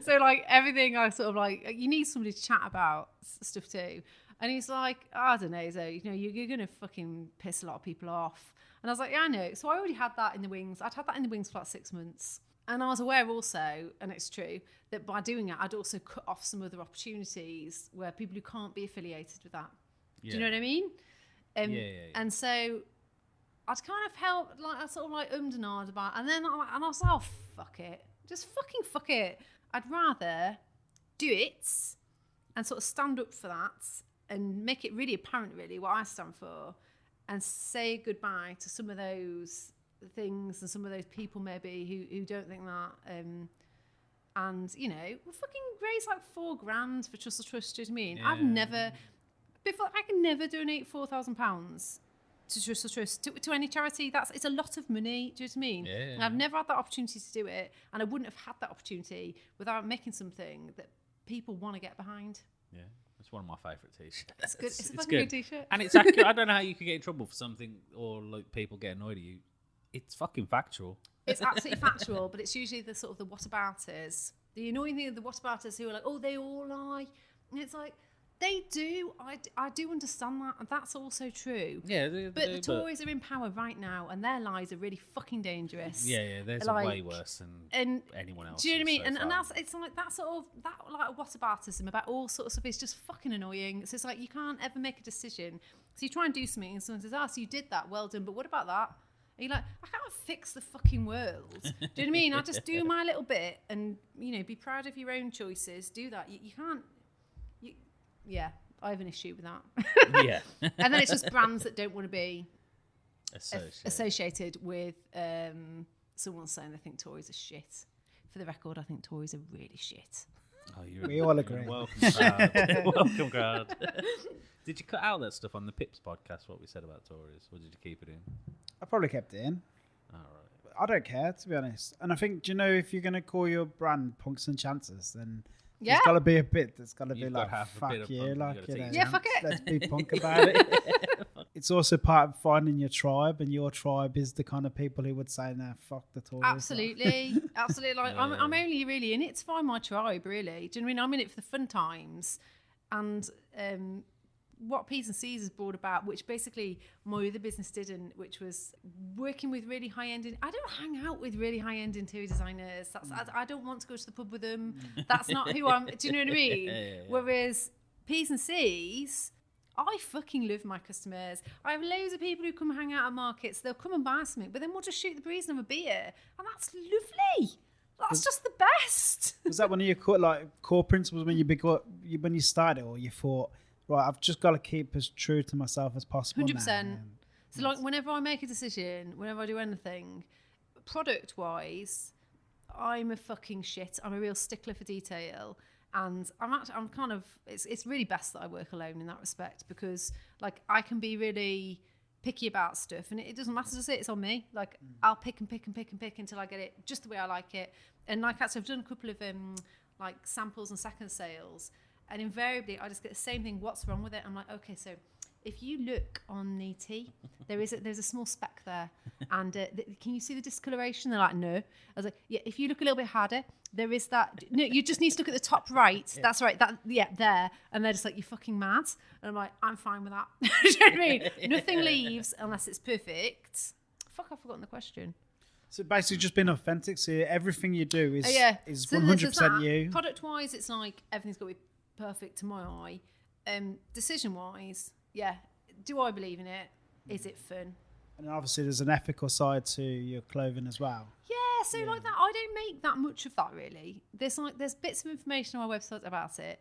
So, like, everything I sort of like, you need somebody to chat about stuff too. And he's like, I don't know, Zoe, you know, you're going to fucking piss a lot of people off. And I was like, yeah, I know. So I already had that in the wings. I'd had that in the wings for like 6 months. And I was aware also, and it's true, that by doing it, I'd also cut off some other opportunities where people who can't be affiliated with that. Do you know what I mean? And so I'd kind of felt like I sort of like and ahed about it. And then I was like, oh, fuck it. Just fucking fuck it. I'd rather do it and sort of stand up for that and make it really apparent, really, what I stand for, and say goodbye to some of those things and some of those people maybe who don't think that. And, you know, we fucking raised like $4,000 for Trust the Trust, do you know what I mean? I've never, before, I can never donate £4,000 to Trust the Trust, to any charity. It's a lot of money, do you know what I mean? And I've never had that opportunity to do it, and I wouldn't have had that opportunity without making something that people want to get behind. Yeah. It's one of my favourite t-shirts. It's good. It's a fucking good t-shirt. And it's accurate. I don't know how you can get in trouble for something or like people get annoyed at you. It's fucking factual. It's absolutely factual, but it's usually the sort of the whatabouters. The annoying thing of the whatabouters who are like, oh, they all lie. And it's like, they do. I do understand that. And that's also true. Yeah. But the Tories are in power right now, and their lies are really fucking dangerous. Yeah. There's like, way worse than anyone else. Do you know what I mean? And it's like that sort of, that like whataboutism about all sorts of stuff is just fucking annoying. So it's like, you can't ever make a decision. So you try and do something, and someone says, so you did that, well done, but what about that? And you're like, I can't fix the fucking world. Do you know what I mean? I just do my little bit and, you know, be proud of your own choices. Do that. You can't. Yeah, I have an issue with that. Yeah. And then it's just brands that don't want to be associated with someone saying they think Tories are shit. For the record, I think Tories are really shit. Oh, we all agree. Welcome crowd. Welcome crowd. Did you cut out that stuff on the Pips podcast, what we said about Tories, or did you keep it in? I probably kept it in. All right. I don't care, to be honest. And I think, do you know, if you're going to call your brand Punks and Chances, then there's got to be a bit that's got to be like, fuck you, like, you know, yeah, fuck it. Let's be punk about it. It's also part of finding your tribe, and your tribe is the kind of people who would say, "No, fuck the Tories." Absolutely, absolutely. Like, I'm only really in it to find my tribe. Really, do you know what I mean? I'm in it for the fun times, and what P's and C's has brought about, which basically my other business didn't, which was working with really high-end. I don't hang out with really high-end interior designers. I don't want to go to the pub with them. That's not who I'm. Do you know what I mean? Yeah. Whereas P's and C's, I fucking love my customers. I have loads of people who come hang out at markets. They'll come and buy something, but then we'll just shoot the breeze and have a beer, and that's lovely. That's just the best. Was that one of your core principles when you started, or you thought, right, I've just got to keep as true to myself as possible? 100%. So like, whenever I make a decision, whenever I do anything, product-wise, I'm a fucking shit. I'm a real stickler for detail. And I'm kind of, it's really best that I work alone in that respect, because like I can be really picky about stuff, and it doesn't matter, does it? It's on me. Like I'll pick and pick and pick and pick until I get it just the way I like it. And like actually, I've done a couple of like samples and second sales, and invariably I just get the same thing. What's wrong with it? I'm like, okay, so if you look on the tee, there's a small speck there, and can you see the discoloration? They're like, no. I was like, yeah. If you look a little bit harder, there is that. No, you just need to look at the top right. Yeah. That's right. There. And they're just like, you're fucking mad. And I'm like, I'm fine with that. Do you know what I mean? Nothing leaves unless it's perfect. Fuck, I've forgotten the question. So basically, just being authentic. So everything you do is 100% you. Product-wise, it's like everything's got to be perfect to my eye. Decision-wise, yeah. Do I believe in it? Is it fun? And obviously there's an ethical side to your clothing as well. Yeah, so like that, I don't make that much of that really. There's bits of information on my website about it.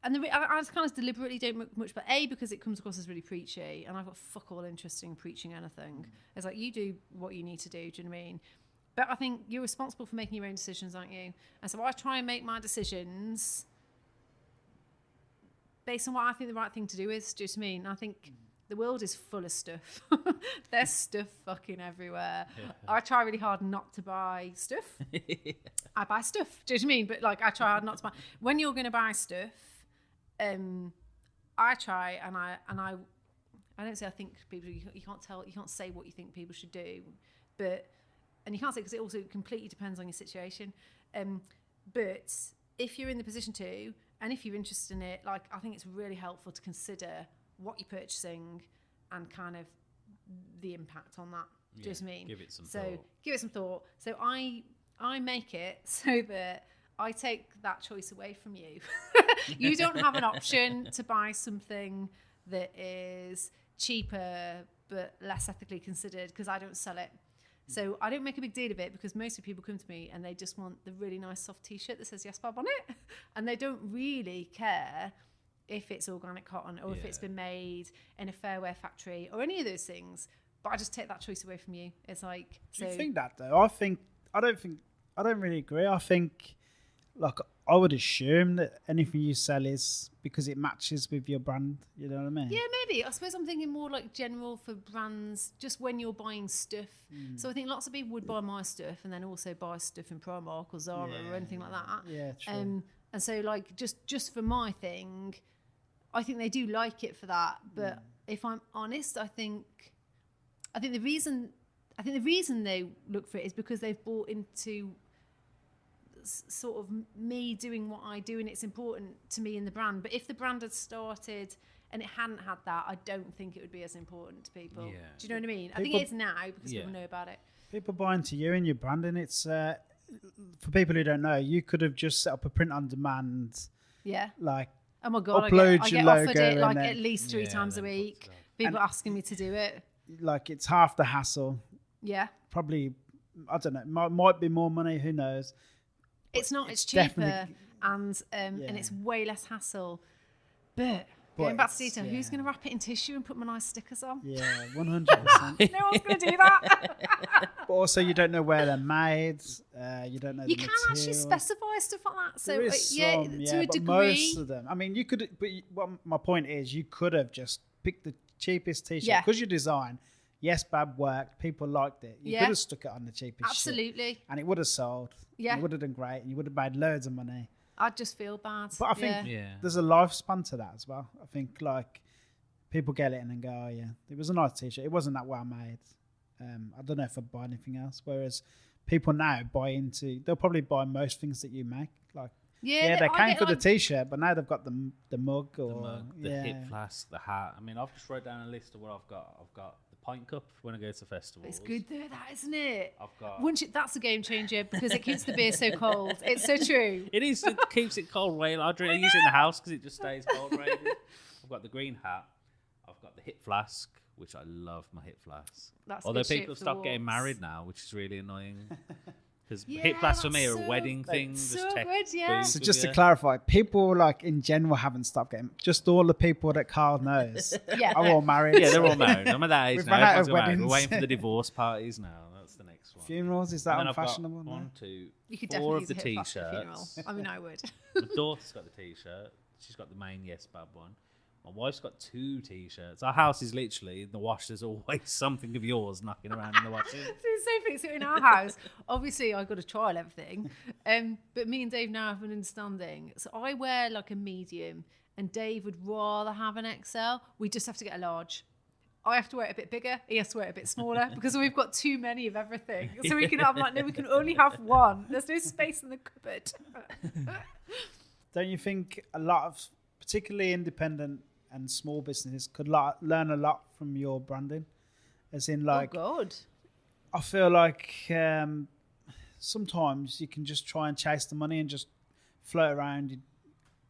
And I just kind of deliberately don't make much, but A, because it comes across as really preachy, and I've got fuck all interest in preaching anything. It's like, you do what you need to do, do you know what I mean? But I think you're responsible for making your own decisions, aren't you? And so I try and make my decisions based on what I think the right thing to do is. Do you know what I mean? I think the world is full of stuff. There's stuff fucking everywhere. Yeah. I try really hard not to buy stuff. I buy stuff. Do you know what I mean? But like, I try hard not to buy. When you're going to buy stuff, I try and I don't say I think people. You can't say what you think people should do, and you can't say, because it also completely depends on your situation. But if you're in the position to, and if you're interested in it, like, I think it's really helpful to consider what you're purchasing and kind of the impact on that. Do you know what I mean? Give it some thought. Give it some thought. So I I make it so that I take that choice away from you. You don't have an option to buy something that is cheaper but less ethically considered because I don't sell it. So I don't make a big deal of it because most of people come to me and they just want the really nice soft t-shirt that says Yes Bob on it. And they don't really care if it's organic cotton or if it's been made in a fair wear factory or any of those things. But I just take that choice away from you. It's like... Do you think that though? I don't really agree. I think, like, I would assume that anything you sell is because it matches with your brand. You know what I mean? Yeah, maybe. I suppose I'm thinking more like general for brands, just when you're buying stuff. So I think lots of people would buy my stuff and then also buy stuff in Primark or Zara or anything like that. Yeah, true. And so, like, just for my thing, I think they do like it for that. But if I'm honest, I think the reason they look for it is because they've bought into sort of me doing what I do, and it's important to me in the brand. But if the brand had started and it hadn't had that, I don't think it would be as important to people. Yeah. Do you know what I mean? I think it is now because people know about it. People buy into you and your branding. It's for people who don't know, you could have just set up a print on demand. Yeah. Like, oh my god, upload I your get logo offered it like and at least 3 times a week. People asking me to do it. Like, it's half the hassle. Yeah. Probably, I don't know. Might be more money. Who knows? It's not. It's cheaper and it's way less hassle. But going back to detail, who's going to wrap it in tissue and put my nice stickers on? Yeah, 100%. No one's going to do that. But also, you don't know where they're made. You don't know. You can actually specify stuff like that. So there is some, to a but degree. most of them. I mean, you could. But my point is, you could have just picked the cheapest t-shirt because your design. Yes, Bab worked. People liked it. You could have stuck it on the cheapest Absolutely. shit, and it would have sold. Yeah. It would have done great, and you would have made loads of money. I'd just feel bad. But I think there's a lifespan to that as well. I think, like, people get it and go, oh, yeah, it was a nice t-shirt. It wasn't that well made. I don't know if I'd buy anything else. Whereas people now they'll probably buy most things that you make. Like, they came for the t-shirt, but now they've got the mug or the hip flask, the hat. I mean, I've just wrote down a list of what I've got. I've got the pint cup when I go to festivals. It's good though, that, isn't it? I've got. That's a game changer because it keeps the beer so cold. It's so true. It is. It keeps it cold. I use it in the house because it just stays cold. I've got the green hat. I've got the hip flask, which I love my hip flask. Although people have stopped getting married now, which is really annoying. Because hip flasks for me are a wedding thing. So good, yeah. So just to clarify, people like in general haven't stopped getting. Just all the people that Carl knows are all married. Yeah, they're all married. I'm at that age We've now. run out of weddings. We're waiting for the divorce parties now. That's the next one. Funerals, is that And then unfashionable? I've got 1, 2, You could 4 definitely of the use a hip flask at a funeral. t-shirts. I mean, I would. My daughter's got the t-shirt. She's got the main Yes Bab one. My wife's got 2 t-shirts. Our house is literally in the wash. There's always something of yours knocking around in the washing. So it's so funny. So in our house, obviously I got to trial everything. But me and Dave now have an understanding. So I wear like a medium and Dave would rather have an XL. We just have to get a large. I have to wear it a bit bigger. He has to wear it a bit smaller because we've got too many of everything. So we can have no, we can only have one. There's no space in the cupboard. Don't you think a lot of particularly independent and small businesses could learn a lot from your branding? As in, like, oh God. I feel like sometimes you can just try and chase the money and just float around.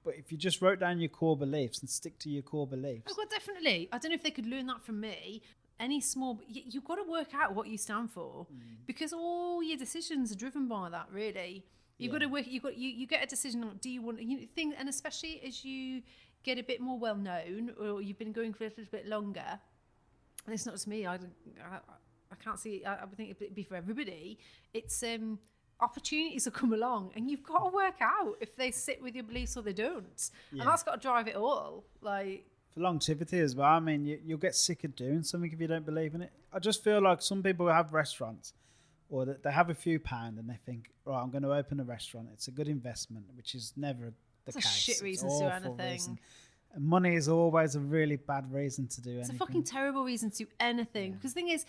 But if you just wrote down your core beliefs and stick to your core beliefs. Oh God, definitely. I don't know if they could learn that from me. Any small, you've got to work out what you stand for because all your decisions are driven by that, really. You've got to work. You get a decision on do you want things, and especially as you get a bit more well known, or you've been going for a little bit longer. And it's not just me. I can't see. I would think it'd be for everybody. It's opportunities will come along, and you've got to work out if they sit with your beliefs or they don't. And that's got to drive it all. Like for longevity as well. I mean, you'll get sick of doing something if you don't believe in it. I just feel like some people have restaurants. Or that they have a few pounds and they think, right, I'm going to open a restaurant. It's a good investment, which is never the case. It's a shit reason to do anything. And money is always a really bad reason to do anything. It's a fucking terrible reason to do anything. Because the thing is,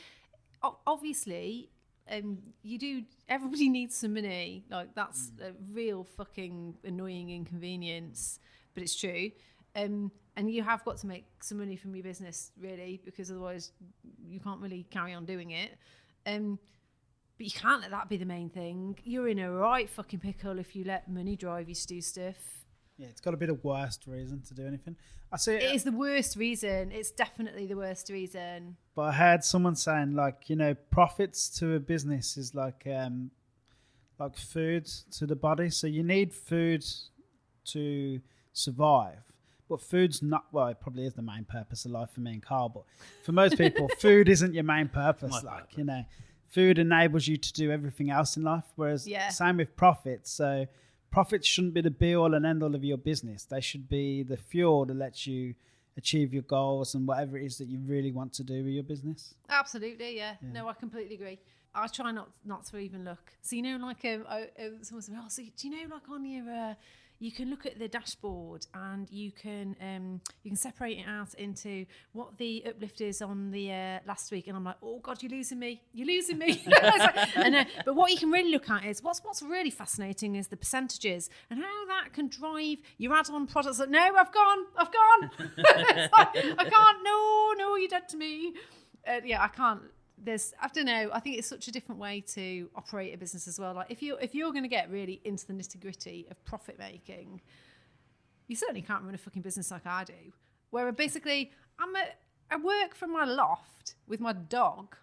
obviously, everybody needs some money. Like, that's a real fucking annoying inconvenience. But it's true. And you have got to make some money from your business, really, because otherwise you can't really carry on doing it. But you can't let that be the main thing. You're in a right fucking pickle if you let money drive you to do stuff. Yeah, it's got to be the worst reason to do anything. I see It is the worst reason. It's definitely the worst reason. But I heard someone saying, like, you know, profits to a business is like food to the body. So you need food to survive. But food's not, well, it probably is the main purpose of life for me and Carl. But for most people, food isn't your main purpose. You know, food enables you to do everything else in life. Whereas same with profits. So profits shouldn't be the be all and end all of your business. They should be the fuel that lets you achieve your goals and whatever it is that you really want to do with your business. Absolutely, yeah. No, I completely agree. I try not to even look. So, you know, like someone said, so do you know, like on your, you can look at the dashboard and you can separate it out into what the uplift is on the last week. And I'm like, oh God, you're losing me. But what you can really look at is what's really fascinating is the percentages and how that can drive your add-on products. Like, no, I've gone. It's like, I can't. No, you're dead to me. I can't. I don't know. I think it's such a different way to operate a business as well. Like if you're going to get really into the nitty gritty of profit making, you certainly can't run a fucking business like I do. Where basically I work from my loft with my dog,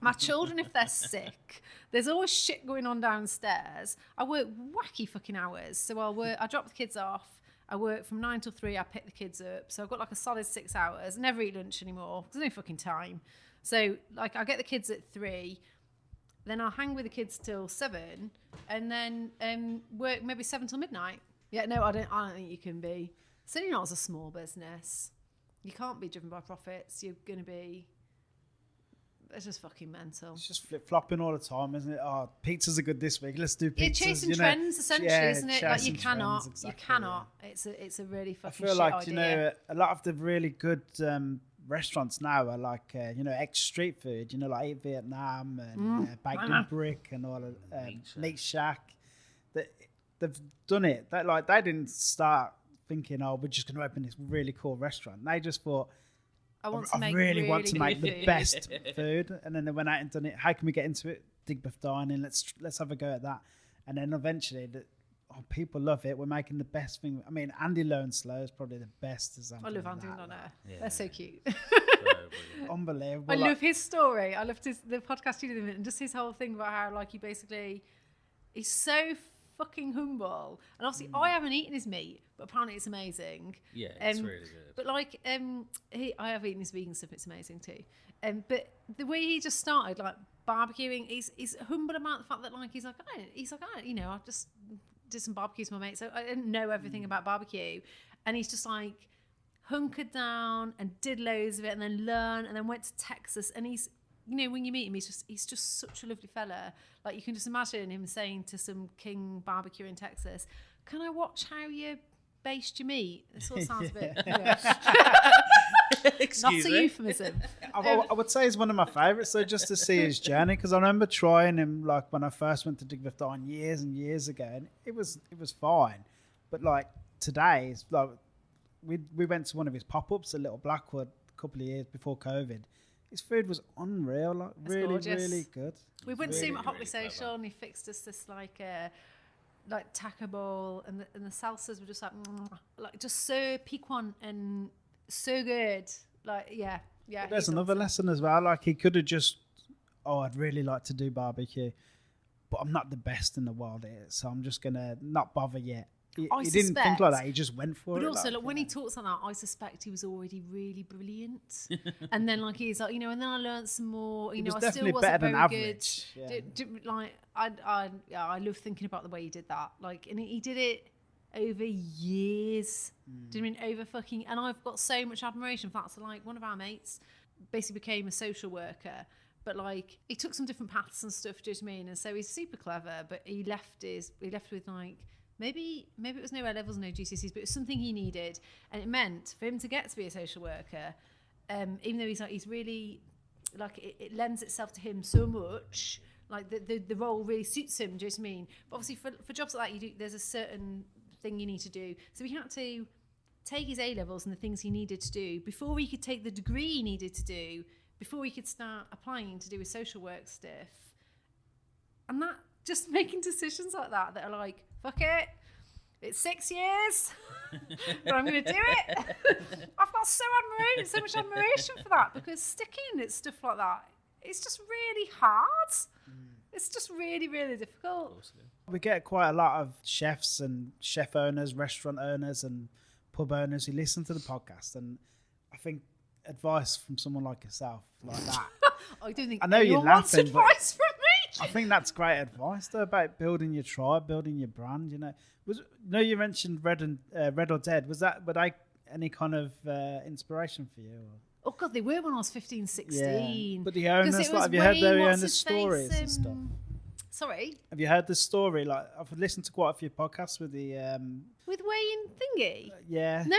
my children if they're sick. There's always shit going on downstairs. I work wacky fucking hours. So I drop the kids off. I work from 9 till 3. I pick the kids up. So I've got like a solid 6 hours. I never eat lunch anymore. There's no fucking time. So, like, I get the kids at 3, then I'll hang with the kids till 7, and then work maybe 7 till midnight. Yeah, no, I don't think you can be. Certainly not as a small business. You can't be driven by profits. You're going to be... It's just fucking mental. It's just flip-flopping all the time, isn't it? Oh, pizzas are good this week. Let's do pizzas. You're chasing trends, essentially, isn't it? Like, you cannot. Trends, exactly, you cannot. Yeah. It's a really fucking shit idea. I feel like, you know, a lot of the really good... restaurants now are like ex street food, you know, like Eat Vietnam and Baked and Brick and all of Meat Shack. They've done it. They didn't start thinking, oh, we're just going to open this really cool restaurant. They just thought, I really want to make the best food, and then they went out and done it. How can we get into it? Digbeth dining. Let's have a go at that, and then eventually people love it. We're making the best thing. I mean, Andy Lowe and Slow is probably the best example. I love Andy and Donna. Yeah. They're so cute. Unbelievable. I love his story. I loved the podcast he did with him, and just his whole thing about how, like, he's so fucking humble. And obviously, I haven't eaten his meat, but apparently it's amazing. Yeah, it's really good. But like, I have eaten his vegan stuff. It's amazing too. But the way he just started, like, barbecuing, he's humble about the fact that, like, he's like, I just did some barbecues with my mates, so I didn't know everything about barbecue, and he's just like hunkered down and did loads of it, and then learned, and then went to Texas, and he's, you know, when you meet him, he's just such a lovely fella. Like, you can just imagine him saying to some king barbecue in Texas, "Can I watch how you baste your meat?" It sort of sounds a bit not a euphemism. I would say he's one of my favourites, so just to see his journey, because I remember trying him, like, when I first went to Digbeth Dine years and years ago, and it was fine, but like today, it's like we went to one of his pop-ups at Little Blackwood a couple of years before COVID. His food was unreal, like really gorgeous. Really good. We went to see him at Hotly really Social, and he fixed us this like taco bowl, and the salsas were just like just so piquant and so good. Like, yeah. But there's another lesson as well. Like, he could have just, I'd really like to do barbecue, but I'm not the best in the world at it, so I'm just gonna not bother yet. He didn't think like that. He just went for it. But also, like, when he talks like that, I suspect he was already really brilliant. And then, like, he's like, you know, and then I learned some more. You know, I still wasn't very good. Yeah. I love thinking about the way he did that. Like, and he did it over years. Do you mean over fucking? And I've got so much admiration for that. So, like, one of our mates basically became a social worker, but like he took some different paths and stuff. Do you know what I mean? And so he's super clever, but he left with like. Maybe it was no A levels, no GCSEs, but it was something he needed, and it meant for him to get to be a social worker. Even though he's really like it lends itself to him so much, like the role really suits him. Do you know what I mean? But obviously for jobs like that, there's a certain thing you need to do. So he had to take his A levels and the things he needed to do before he could take the degree he needed to do, before he could start applying to do his social work stuff. And that, just making decisions like that are like, fuck it, it's 6 years, but I'm going to do it. I've got so much admiration for that, because sticking at stuff like that, it's just really hard. It's just really, really difficult. We get quite a lot of chefs and chef owners, restaurant owners and pub owners who listen to the podcast, and I think advice from someone like yourself, like that. I don't think I know you're wants laughing, but advice from me. I think that's great advice though, about building your tribe, building your brand. You know, you mentioned Red or Dead. Were they any kind of inspiration for you? Or? Oh God, they were when I was 15, 16. Yeah. But the owners, like, have you heard their owners' stories and stuff? Sorry? Have you heard the story? Like, I've listened to quite a few podcasts with the... with Wayne Thingy? Yeah. No.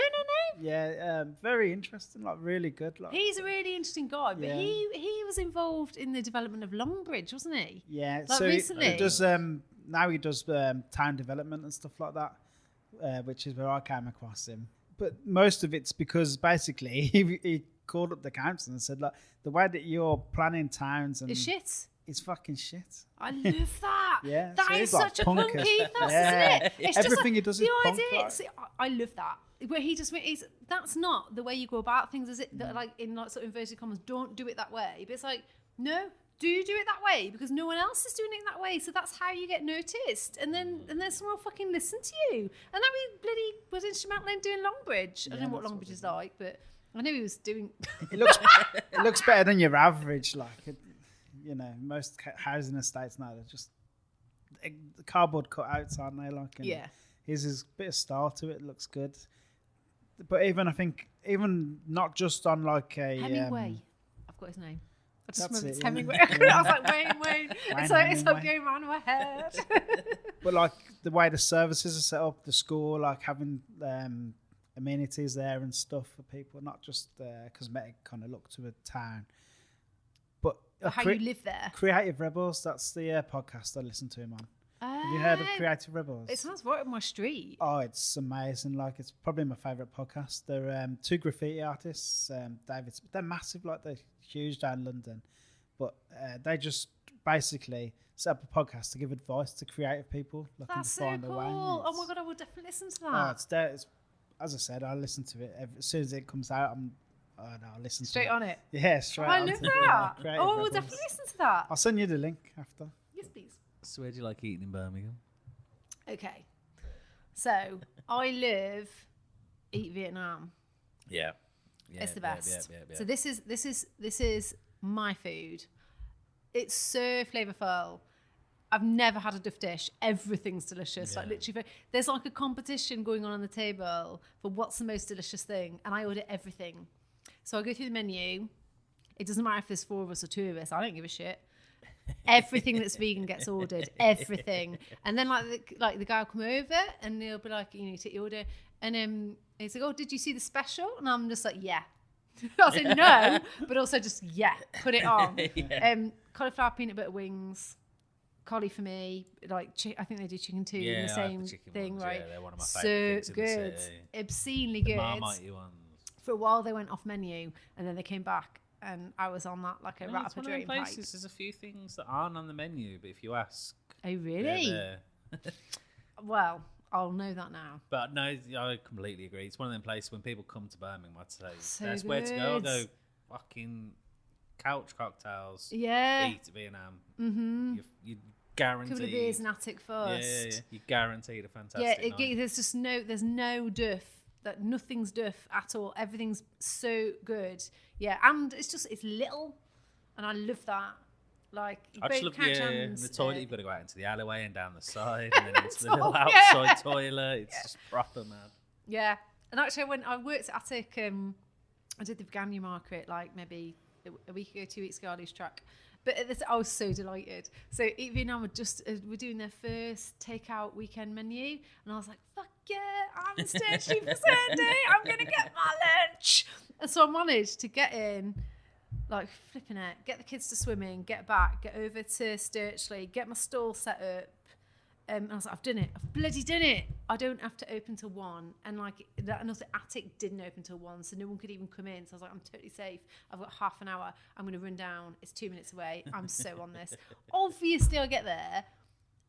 Yeah, very interesting, like really good. Like, he's a really interesting guy, but he was involved in the development of Longbridge, wasn't he? Yeah, like so recently. he does, now he does town development and stuff like that, which is where I came across him. But most of it's because basically he called up the council and said, like, the way that you're planning towns and it's shit. It's fucking shit. I love that. Yeah, that so is he's like such a punk punkers. ethos, Yeah. isn't it? It's Everything he just does is punk, idea. like. See, I love that. Where he just is. That's not the way you go about things, is it? That, like, in like sort of inverted commas, don't do it that way. But it's like, no, do it that way, because no one else is doing it that way. So that's how you get noticed, and then someone will fucking listen to you. And then we bloody was instrumental in doing Longbridge. I don't know what Longbridge is like, but I know he was doing. It looks better than your average, like. You know, most housing estates now, they're just cardboard cutouts, aren't they? Like, yeah. His is a bit of style to it. Looks good. But I think not just on like a Hemingway. I've got his name. I just remember it's yeah. Hemingway. Yeah. I was like, Wayne. It's like going around my head. But like the way the services are set up, the school, like having amenities there and stuff for people, not just cosmetic kind of look to a town. But how you live there. Creative Rebels, that's the podcast I listen to him on. Have you heard of Creative Rebels? It sounds right up my street. Oh, it's amazing. Like, it's probably my favourite podcast. They're two graffiti artists. They're massive, like they're huge down in London. But they just basically set up a podcast to give advice to creative people looking That's to find so a way. cool. Oh my God, I will definitely listen to that. Oh, it's there. As I said, I listen to it as soon as it comes out. I'll listen straight to it. on it. Yeah, straight I on love to that. Creative Oh, we'll Rebels. definitely listen to that. I'll send you the link after. Yes, please. So where do you like eating in Birmingham? Okay. So I love Eat Vietnam. Yeah. It's the best. Yeah. So this is my food. It's so flavourful. I've never had a duff dish. Everything's delicious. Yeah. Like literally, there's like a competition going on the table for what's the most delicious thing, and I order everything. So I go through the menu. It doesn't matter if there's 4 of us or 2 of us. I don't give a shit. Everything that's vegan gets ordered. Everything. And then like the guy will come over and they'll be like, you need to take your order. And he's like, oh, did you see the special? And I'm just like, yeah. I said no, but also just yeah, put it on. Yeah. Cauliflower peanut butter wings. Collie for me, like I think they do chicken too in the same thing, ones, right? Yeah, they're one of my so favourite things good, in the city. obscenely The good. Marmite ones. For a while they went off menu, and then they came back, and I was on that like a rat up a drain pipe. Places, there's a few things that aren't on the menu, but if you ask, oh really? they're there. Well, I'll know that now. But no, I completely agree. It's one of them places when people come to Birmingham, I'd say So that's where to go. I'll good. go fucking couch cocktails. Yeah. Eat Vietnam. Mm-hmm. You guaranteed. Couple of beers and attic first. Yeah. You guaranteed a fantastic Yeah, night. there's no duff. That nothing's duff at all. Everything's so good. Yeah, and it's little, and I love that. Like, I just both love couch in and, the toilet. You've got to go out into the alleyway and down the side, and then into the little Yeah. outside toilet. It's just proper mad. Yeah, and actually, when I worked at Attic, I did the Veganuary market like maybe a week ago, 2 weeks ago. I lose track. But at this, I was so delighted. So Eat Vietnam were doing their first takeout weekend menu, and I was like, "Fuck yeah, I'm Sturchley for Sunday. I'm gonna get my lunch." And so I managed to get in, like flipping it, get the kids to swimming, get back, get over to Sturchley, get my stall set up, And I was like, I've done it. I've bloody done it. I don't have to open till 1. And like, and also the attic didn't open till 1, so no one could even come in. So I was like, I'm totally safe. I've got half an hour. I'm going to run down. It's 2 minutes away. I'm so on this. Obviously, I get there.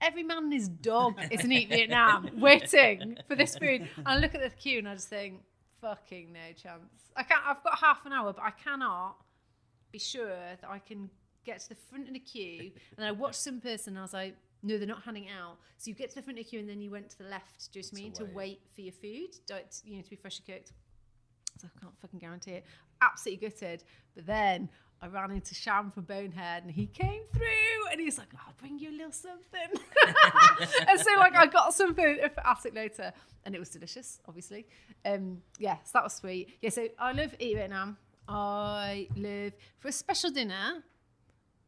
Every man and his dog is in Eat Vietnam waiting for this food. And I look at the queue and I just think, fucking no chance. I've got half an hour, but I cannot be sure that I can get to the front of the queue. And then I watched some person and I was like, no, they're not handing out. So you get to the front of the queue and then you went to the left, do you know what I mean? To wait for your food, to be freshly cooked. So I can't fucking guarantee it. Absolutely gutted. But then I ran into Sham from Bonehead and he came through and he's like, I'll bring you a little something. And so like I got some food for attic later and it was delicious, obviously. Yeah, so that was sweet. Yeah, so I love Eat Vietnam. I love, for a special dinner,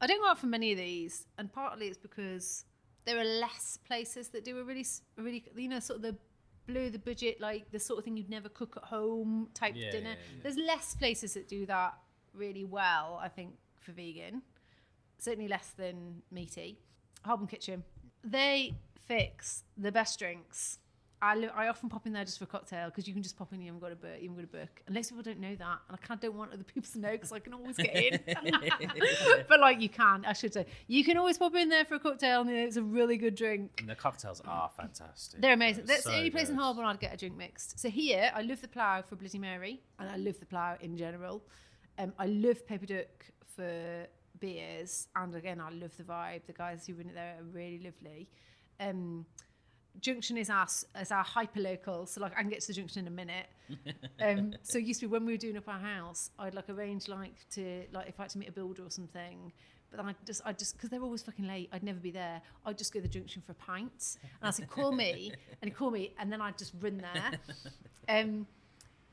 I don't go out for many of these, and partly it's because there are less places that do a really, sort of the below the budget, like the sort of thing you'd never cook at home type dinner. Yeah. There's less places that do that really well, I think, for vegan. Certainly less than meaty. Harbin Kitchen. They fix the best drinks. I often pop in there just for a cocktail because you can just pop in, you haven't got a book. And most people don't know that. And I kind of don't want other people to know because I can always get in. But like you can, I should say. You can always pop in there for a cocktail and it's a really good drink. And the cocktails are fantastic. They're amazing. That's the only place in Holborn I'd get a drink mixed. So here, I love the Plough for Bloody Mary. And I love the Plough in general. I love Paper Duck for beers. And again, I love the vibe. The guys who run it there are really lovely. Junction is our hyper local, so like I can get to the junction in a minute. So it used to be when we were doing up our house, I'd like arrange if I had to meet a builder or something, but then I just because they're always fucking late, I'd never be there. I'd just go to the junction for a pint, and I said call me, and then I'd just run there.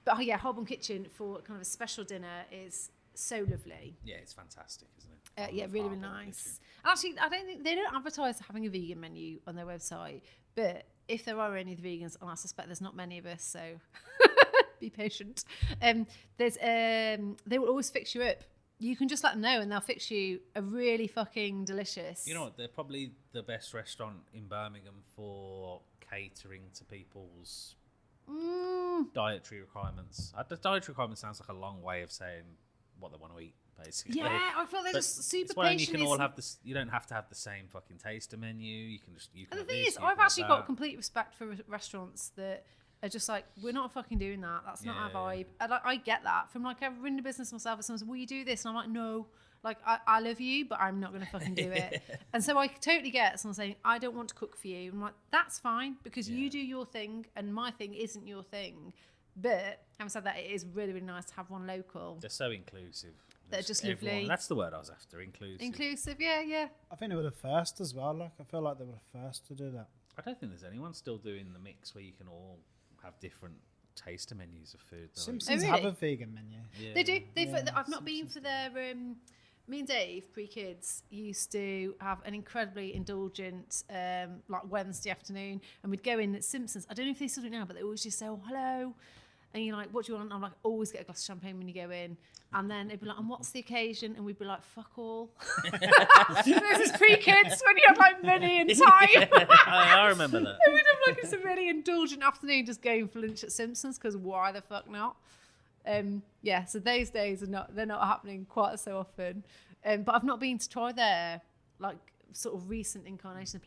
But yeah, Holborn Kitchen for kind of a special dinner is so lovely. Yeah, it's fantastic, isn't it? Yeah, really, really nice. And actually, I don't think they don't advertise having a vegan menu on their website. But if there are any of the vegans, and I suspect there's not many of us, so be patient. They will always fix you up. You can just let them know, and they'll fix you a really fucking delicious. You know what? They're probably the best restaurant in Birmingham for catering to people's dietary requirements. Dietary requirements sounds like a long way of saying what they want to eat. Basically. Yeah, I feel they're just super patient. patient. You can all have this. You don't have to have the same fucking taster menu. You can just. And the thing is, I've actually got complete respect for restaurants that are just like, we're not fucking doing that. That's not our vibe. And I get that from like I've run a business myself. And someone says, "Will you do this?" And I'm like, "No." Like I love you, but I'm not going to fucking do it. And so I totally get someone saying, "I don't want to cook for you." I'm like, "That's fine because you do your thing, and my thing isn't your thing." But having said that, it is really, really nice to have one local. They're so inclusive. They're just lovely. That's the word I was after, inclusive. Inclusive, yeah. I think they were the first as well. Like I feel like they were the first to do that. I don't think there's anyone still doing the mix where you can all have different taster menus of food. Simpsons have a vegan menu. Yeah. They do. I've not been for their... me and Dave, pre-kids, used to have an incredibly indulgent like Wednesday afternoon, and we'd go in at Simpsons. I don't know if they still do it now, but they always just say, "Oh, hello." And you're like, "What do you want?" And I'm like, "Always get a glass of champagne when you go in." And then they'd be like, "And what's the occasion?" And we'd be like, "Fuck all." This is pre-kids when you have like money and time. Yeah, I remember that. And we'd have like a really indulgent afternoon just going for lunch at Simpsons because why the fuck not? So those days they're not happening quite so often. But I've not been to try their like sort of recent incarnation of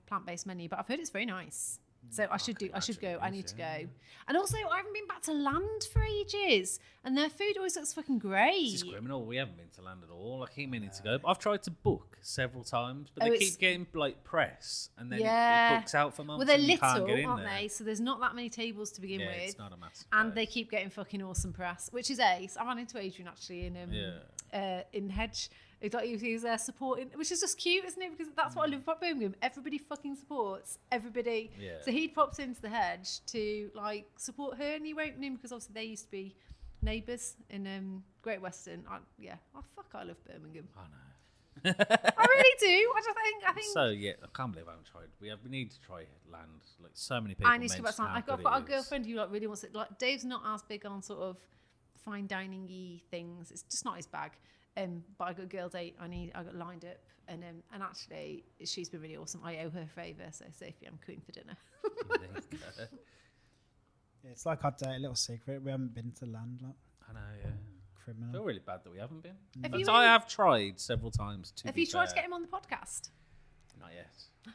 plant-based menu, but I've heard it's very nice. So I should go. I need to go. And also, I haven't been back to Land for ages, and their food always looks fucking great. This is criminal. We haven't been to Land at all. I keep meaning to go. I've tried to book several times, but they keep getting like press, and then it books out for months. Well, they're and little, can't get in aren't there. they? So there's not that many tables to begin with. It's not a massive and place. They keep getting fucking awesome press, which is ace. I ran into Adrian actually in Hedge. He was there supporting, which is just cute, isn't it? Because that's what I love about Birmingham. Everybody fucking supports everybody. Yeah. So he'd popped into the Hedge to like support her new opening because obviously they used to be neighbours in Great Western. I love Birmingham. I know. I really do. I think. So yeah, I can't believe I haven't tried. We need to try Land. Like so many people. I need to go back to Land. I've got a girlfriend who like really wants it. Like Dave's not as big on sort of fine dining-y things. It's just not his bag. But I got a girl date I got lined up And actually, she's been really awesome. I owe her a favour, so Sophie, I'm cooking for dinner. Yeah, it's like our dirty little secret. We haven't been to land. Like, I know, yeah. I criminal. feel really bad that we haven't been. Have But you I have tried several times to Have be you tried to fair. get him on the podcast? Not yet.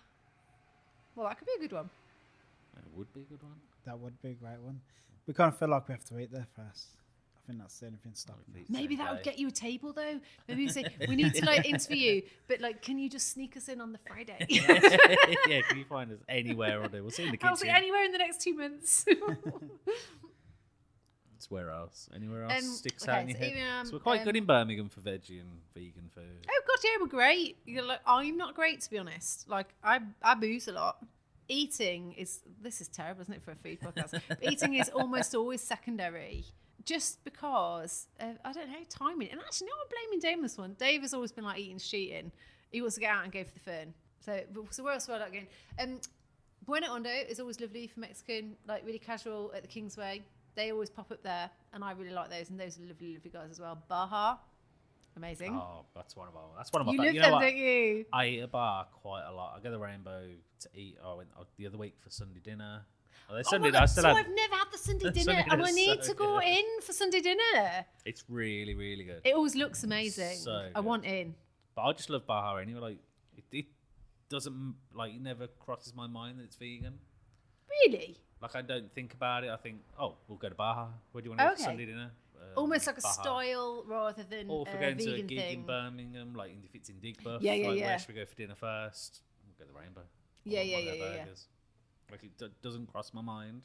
Well, that could be a good one. It would be a good one. That would be a great one. We kind of feel like we have to eat there first. I think that's the only thing stopping us. Maybe that would get you a table, though. Maybe you say, we need to like interview you, but like, can you just sneak us in on the Friday? Yeah, can you find us anywhere or we'll see you in the I'll see kitchen. anywhere in the next 2 months. It's where else? Anywhere else sticks okay, out in your so head? even, So we're quite good in Birmingham for veggie and vegan food. Oh god, yeah, we're great. You're like, I'm not great, to be honest. Like, I booze a lot. Eating this is terrible, isn't it, for a food podcast? But eating is almost always secondary, just because I don't know, timing. And actually, no, I'm blaming Dave on this one. Dave has always been like eating, cheating. He wants to get out and go for the fun. So where else were I like going? Bueno Hondo is always lovely for Mexican, like really casual at the Kingsway. They always pop up there, and I really like those. And those are lovely, lovely guys as well. Baja, amazing. Oh, that's one of my You favorites. live You know them, what? don't you? I eat at a bar quite a lot. I go to the Rainbow to eat. I went the other week for Sunday dinner. Oh, Sunday, Oh my God, I still so had. I've never had the Sunday dinner, Sunday and I dinner's need so to go good. in for Sunday dinner. It's really, really good. It always looks amazing. So I good. want in. But I just love Baja anyway. Like it doesn't it never crosses my mind that it's vegan. Really? Like I don't think about it. I think, oh, we'll go to Baja. Where do you want to go for Okay. Sunday dinner? Almost like a Baja. style rather than Or if we're a going to a vegan gig thing. in Birmingham, like if it's in Digbuff, Yeah, yeah, like yeah. where should we go for dinner first? We'll go to the Rainbow. Yeah, I want yeah, one of yeah, their yeah, yeah. burgers. Like it doesn't cross my mind.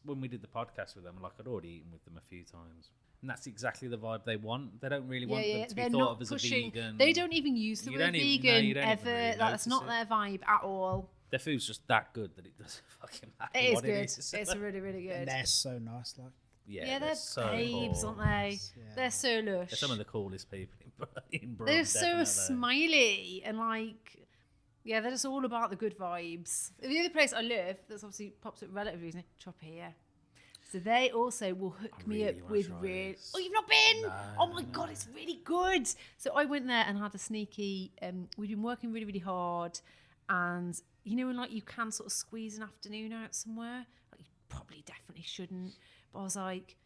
When we did the podcast with them, like I'd already eaten with them a few times. And that's exactly the vibe they want. They don't really want them to be They're thought not of as pushing. a vegan. They don't even use the You word don't even- no, vegan you don't even ever. really That's not notice their vibe at all. Their food's just that good that it doesn't fucking matter It is what good. it is. It's really, really And good. they're so nice. Like, Yeah, they're so babes, cool. aren't they? Yeah. They're so lush. They're some of the coolest people in Brum, They're so definitely. smiley and like, yeah, they're just all about the good vibes. The other place I live that's obviously pops up relatively recently, Tropea. So they also will hook me up really wanna with try real. this. Oh, you've not been? No, Oh my god, it's really good. So I went there and had a sneaky. We'd been working really, really hard, and you know when like you can sort of squeeze an afternoon out somewhere, like you probably definitely shouldn't. But I was like,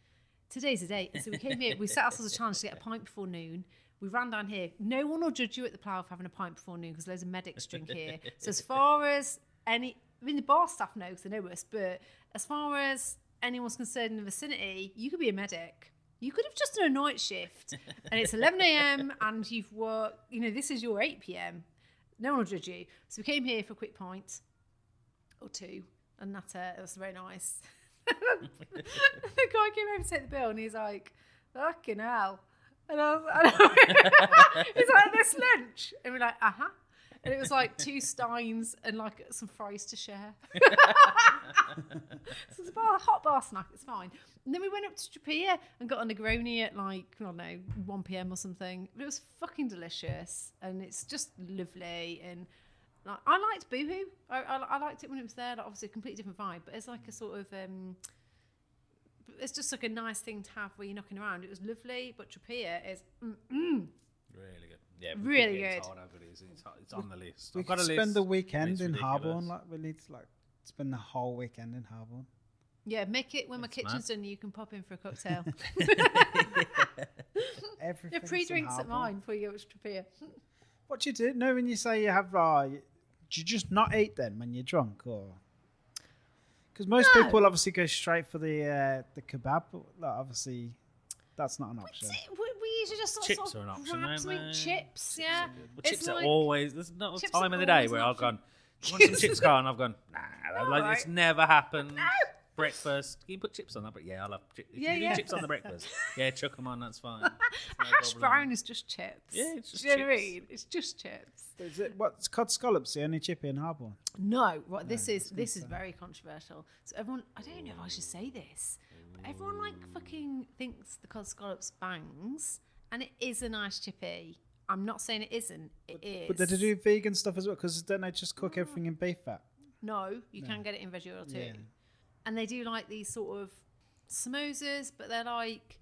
today's the day. And so we came here. We set ourselves a challenge to get a pint before noon. We ran down here. No one will judge you at the Plough for having a pint before noon because loads of medics drink here. So as far as the bar staff know because they know us, but as far as anyone's concerned in the vicinity, you could be a medic. You could have just done a night shift and it's 11 a.m. and you've worked, this is your 8 p.m. No one will judge you. So we came here for a quick pint or two and that was very nice. The guy came over to take the bill and he's like, fucking hell. And I was he's like, this lunch? And we're like, uh-huh. And it was like 2 steins and like some fries to share. So it's a hot bar snack, it's fine. And then we went up to Tropea and got a Negroni at like, I don't know, 1 p.m. or something. But it was fucking delicious and it's just lovely. And like, I liked Boohoo. I liked it when it was there. Like, obviously a completely different vibe, but it's like a sort of... it's just like a nice thing to have where you're knocking around. It was lovely, but Tropea is Really good. Yeah, we Really keep getting good. told how good it is. It's on the list. we I've got could a spend list, the and weekend it's in ridiculous. Harborne. Like, we need to spend the whole weekend in Harborne. yeah. Make it when my That's kitchen's done. You can pop in for a cocktail. Everything. Yeah, pre-drinks at mine before you go to Tropea. What do you do? No, when you say you have, do you just not eat then when you're drunk, or? Because most No. people obviously go straight for the kebab. But, like, obviously, that's not an option. We usually just Chips sort are an of option, grab aren't something. they? Chips, yeah. Well, It's chips are like- always... There's not a Chips time are of the day always where an I've option. gone, do you want some chips, Carl? And I've gone, nah. Like, right. it's never happened. Breakfast. Can you put chips on that? But yeah, I'll have chips. Yeah, you do yeah. chips on the breakfast. Yeah, chuck them on. That's fine. It's no Hash problem. brown is just chips. Yeah, it's just Do you know what I chips. mean? It's just chips. Is it what's cod scallops the only chip in Harborne? No, right. This is very controversial. So everyone, I don't know if I should say this, but everyone like fucking thinks the cod scallops bangs, and it is a nice chippy. I'm not saying it isn't. It is. But did they do vegan stuff as well? Because don't they just cook everything in beef fat? No, you can get it in veggie oil too. Yeah. And they do like these sort of samosas, but they're like,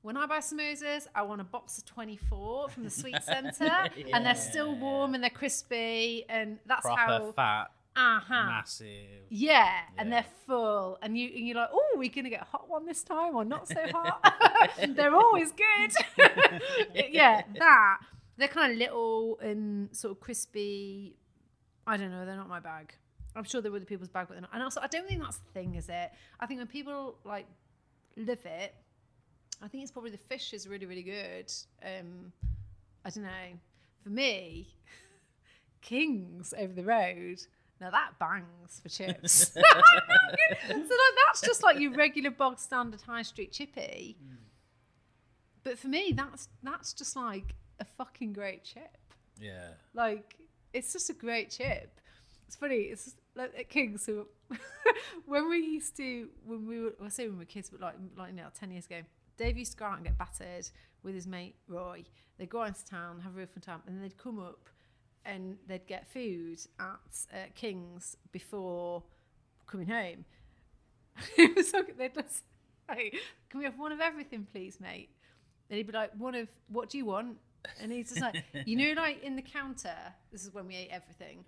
when I buy samosas, I want a box of 24 from the sweet centre, and they're still warm and they're crispy, and that's Proper how fat, massive. Yeah, and they're full, and you're like, oh, we're gonna get a hot one this time, or not so hot. They're always good. That they're kind of little and sort of crispy. I don't know, they're not my bag. I'm sure they're other people's bag, but they're not. And also, I don't think that's the thing, is it? I think when people like live it, I think it's probably the fish is really, really good. I don't know. For me, King's over the road. Now that bangs for chips. So like, that's just like your regular bog standard high street chippy. But for me, that's just like a fucking great chip. Yeah. Like, it's just a great chip. It's funny. It's like at King's. So when we were kids, but like 10 years ago, Dave used to go out and get battered with his mate Roy. They'd go into town, have a real fun time, and then they'd come up and they'd get food at King's before coming home. It was like, they'd just say, can we have one of everything, please, mate? And he'd be like, one of, what do you want? And he's just like, like in the counter, this is when we ate everything,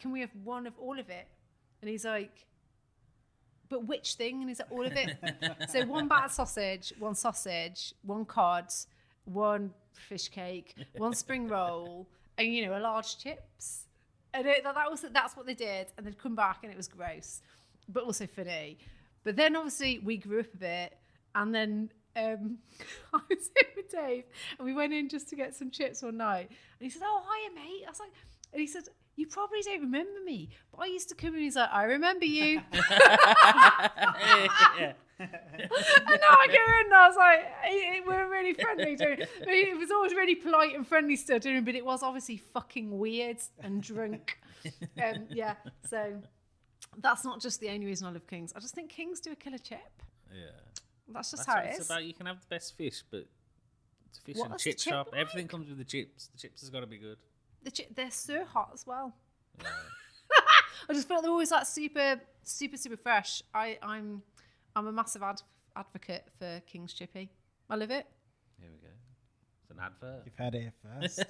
can we have one of all of it? And he's like, but which thing? And he's like, all of it. So one battered sausage, one cod, one fish cake, one spring roll, and a large chips. And that's what they did. And they'd come back and it was gross, but also funny. But then obviously we grew up a bit, and then I was in with Dave, and we went in just to get some chips one night. And he said, "Oh, hiya, mate." I was like, and he said, "You probably don't remember me, but I used to come in." He's like, "I remember you." And now I go in and I was like, we're really friendly. But it was always really polite and friendly still doing, but it was obviously fucking weird and drunk. So that's not just the only reason I love King's. I just think King's do a killer chip. Yeah. That's how it is. It's about. You can have the best fish, but it's fish and chip shop. Like? Everything comes with the chips. The chips has got to be good. They're so hot as well. Yeah. I just feel they're always like super, super, super fresh. I'm a massive advocate for King's Chippy. I love it. Here we go. It's an advert. You've had it here first.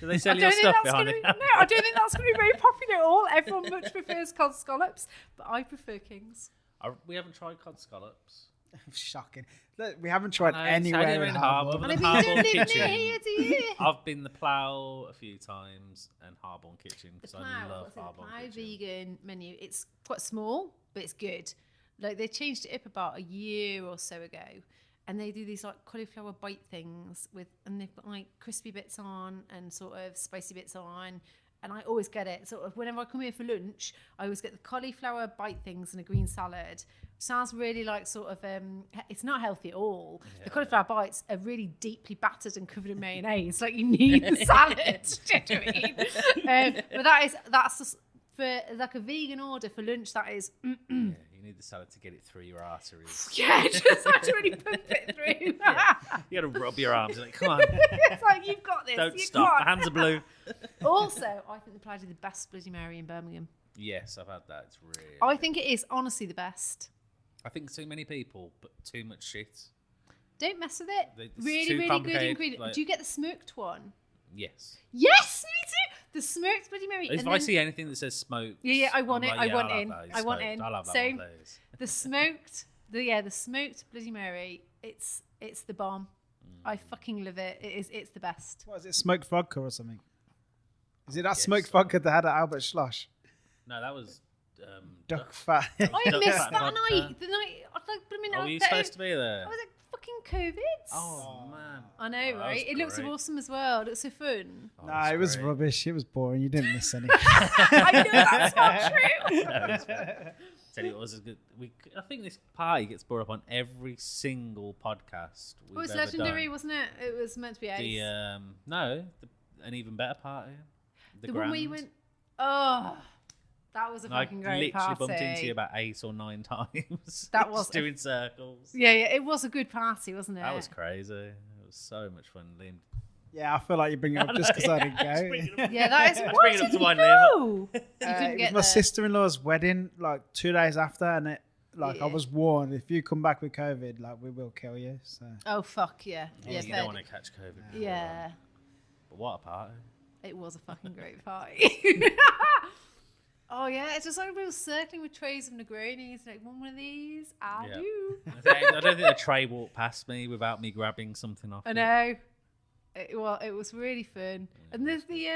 Do they sell your stuff behind it? No, I don't think that's going to be very popular at all. Everyone much prefers cod scallops, but I prefer King's. We haven't tried cod scallops. Shocking. Look, we haven't tried anywhere in Harbour. I mean, you don't live near here, do you? I've been the Plough a few times and Harborne Kitchen because I love Harborne Kitchen. The Plough vegan menu. It's quite small, but it's good. Like, they changed it up about a year or so ago, and they do these like cauliflower bite things and they've got like crispy bits on and sort of spicy bits on. And I always get it. Sort of whenever I come here for lunch, I always get the cauliflower bite things and a green salad. Sounds really like sort of, it's not healthy at all. Yeah. The cauliflower bites are really deeply battered and covered in mayonnaise. Like, you need the salad. Do you know what I mean? But that's just, for like a vegan order for lunch, that is... Yeah, you need the salad to get it through your arteries. Yeah, just have to really pump it through. Yeah. You got to rub your arms. Like, come on. It's like, you've got this. Don't stop. The hands are blue. Also, I think the Plough do the best Bloody Mary in Birmingham. Yes, I've had that. It's really I think it is honestly the best. I think too many people, but too much shit. Don't mess with it. Really, really good ingredient. Like, do you get the smoked one? Yes. Yes, me too. The smoked Bloody Mary. If I see anything that says smoked, yeah, I want it. Like, I want in. I want in. I love that so one, please. The smoked, the smoked Bloody Mary. It's the bomb. I fucking love it. It's the best. What is it? Smoked vodka or something? Is it that smoked vodka they had at Albert Schloss? No, that was duck fat. I missed that night. The night. Were you supposed to be there? I was like, fucking COVID. Oh man. I know, right? It looks so awesome as well. It looks so fun. Nah, it was rubbish. It was boring. You didn't miss anything. I know that's not true. Tell you, it was a good. I think this party gets brought up on every single podcast. It was legendary, wasn't it? It was meant to be ace. An even better party. The one we went. Oh, that was a fucking great party. I literally bumped into you about 8 or 9 times. That was just doing circles. Yeah, it was a good party, wasn't it? That was crazy. It was so much fun, Liam. Yeah, I feel like you bring it up just because I didn't go. Yeah, that is. Why did you go? It was my sister-in-law's wedding, like 2 days after, and I was warned, if you come back with COVID, like, we will kill you. So. Oh, fuck, yeah. You don't want to catch COVID. Yeah. But what a party. It was a fucking great party. Oh, yeah, it's just like we were circling with trays of Negronis. Like, one of these, I'll do. I don't think a tray walked past me without me grabbing something off I know. It was really fun. Yeah, and there's the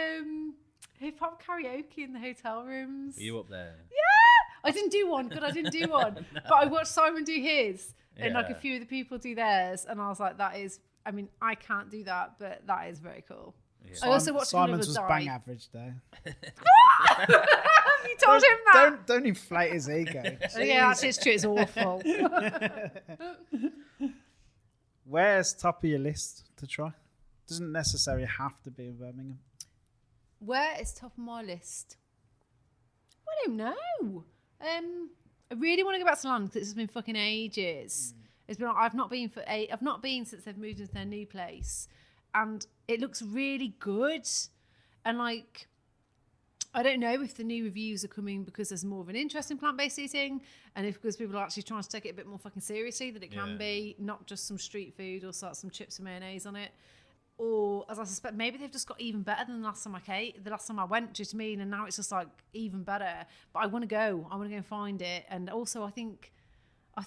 hip-hop karaoke in the hotel rooms. Were you up there? Yeah! I didn't do one. I didn't do one. No. But I watched Simon do his. And, like, a few of the people do theirs. And I was like, that is... I mean, I can't do that, but that is very cool. Yeah. I also watched Simon's was bang average, though. You told him that. Don't inflate his ego. Yeah, that's true. It's awful. Where's top of your list to try? Doesn't necessarily have to be in Birmingham. Where is top of my list? I don't know. I really want to go back to London because it's been fucking ages. It's been. I've not been since they've moved into their new place, and it looks really good. And like, I don't know if the new reviews are coming because there's more of an interest in plant-based eating, and if because people are actually trying to take it a bit more fucking seriously than it can be, not just some street food or some chips and mayonnaise on it. Or, as I suspect, maybe they've just got even better than the last time I went, do you know what I mean? And now it's just like even better. But I want to go. I want to go and find it. And also, I think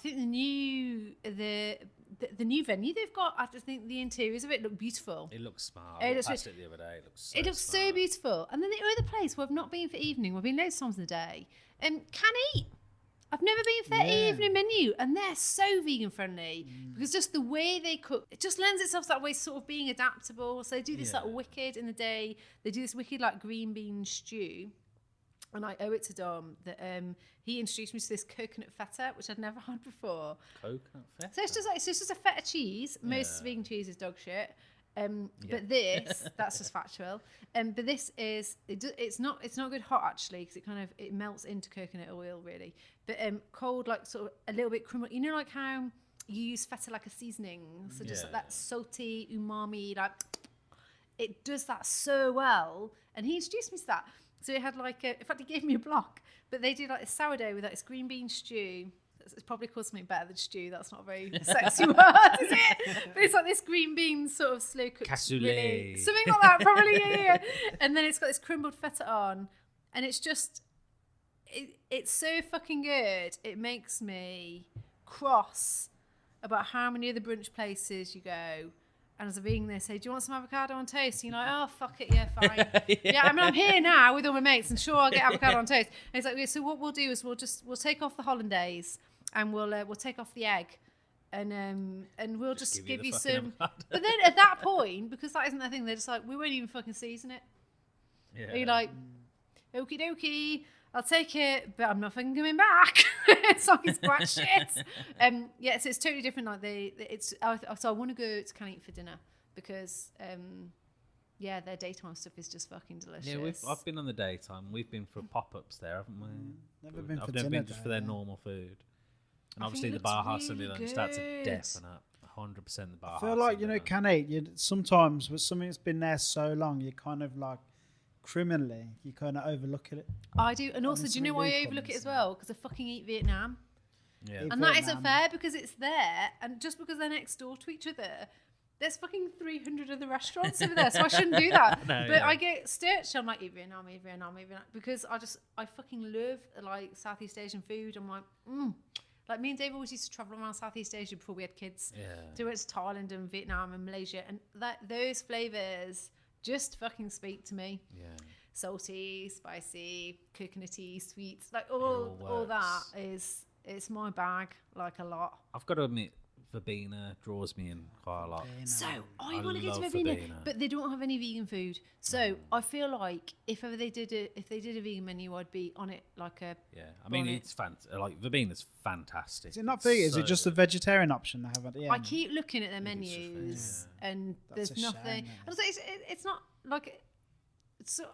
the new venue they've got, I just think the interiors of it look beautiful. It looks smart. I passed it the other day. It looks so beautiful. And then the other place where I've not been for evening, we've been loads of times in the day, Can Eat. I've never been for their evening menu, and they're so vegan friendly because just the way they cook, it just lends itself to that way, sort of being adaptable. So they do this like wicked in the day. They do this wicked like green bean stew, and I owe it to Dom that he introduced me to this coconut feta, which I'd never had before. Coconut feta. So it's just a feta cheese. Most vegan cheese is dog shit. But this, that's just factual. But this is it's not good hot actually because it melts into coconut oil really. But cold, like sort of a little bit criminal. You know, like how you use feta like a seasoning, so just like that salty umami, like it does that so well. And he introduced me to that. So it had like in fact he gave me a block. But they do like a sourdough with like this green bean stew. It's probably called something better than stew. That's not a very sexy word, is it? But it's like this green bean sort of slow cooked. Cassoulet. Really, something like that, probably, yeah. And then it's got this crumbled feta on. And it's just, it's so fucking good. It makes me cross about how many other brunch places you go. And as a vegan, they say, do you want some avocado on toast? And you're like, oh, fuck it, yeah, fine. Yeah, I mean, I'm here now with all my mates, and sure, I'll get avocado on toast. And it's like, yeah, so what we'll do is we'll take off the hollandaise, and we'll take off the egg, and we'll just give you some. Avocado. But then at that point, because that isn't their thing, they're just like, we won't even fucking season it. Yeah. And you're like, okie dokie, I'll take it, but I'm not fucking coming back. It's like it's quite shit. Yeah, so it's totally different. Like so I want to go to Can Eat for dinner because their daytime stuff is just fucking delicious. Yeah, I've been on the daytime. We've been for pop-ups there, haven't we? Never been for I've dinner. never been just for their normal food. And obviously the bar has something lunch. That's a definite 100% the bar. I feel like Can Eat. Sometimes with something that's been there so long, you kind of like. Criminally, you kind of overlook it. I do, and also, do you know why I overlook it as well? Because I fucking eat Vietnam. Yeah, and that isn't fair because it's there, and just because they're next door to each other, there's fucking 300 other restaurants over there, so I shouldn't do that. I get searched. I'm like, eat Vietnam, because I fucking love like Southeast Asian food. I'm like, Like me and Dave always used to travel around Southeast Asia before we had kids. Yeah. So we went to Thailand and Vietnam and Malaysia, and those flavors just fucking speak to me. Yeah. Salty, spicy, coconutty, sweet, like all that it's my bag, like a lot. I've got to admit, Verbena draws me in quite a lot. So I want to go to Verbena, but they don't have any vegan food. So I feel like if they did a vegan menu, I'd be on it like a. Yeah, I mean it's like Verbena's fantastic. Is it not vegan? Is it just a vegetarian option they have at the end? I keep looking at their menus and there's nothing. It's not like. So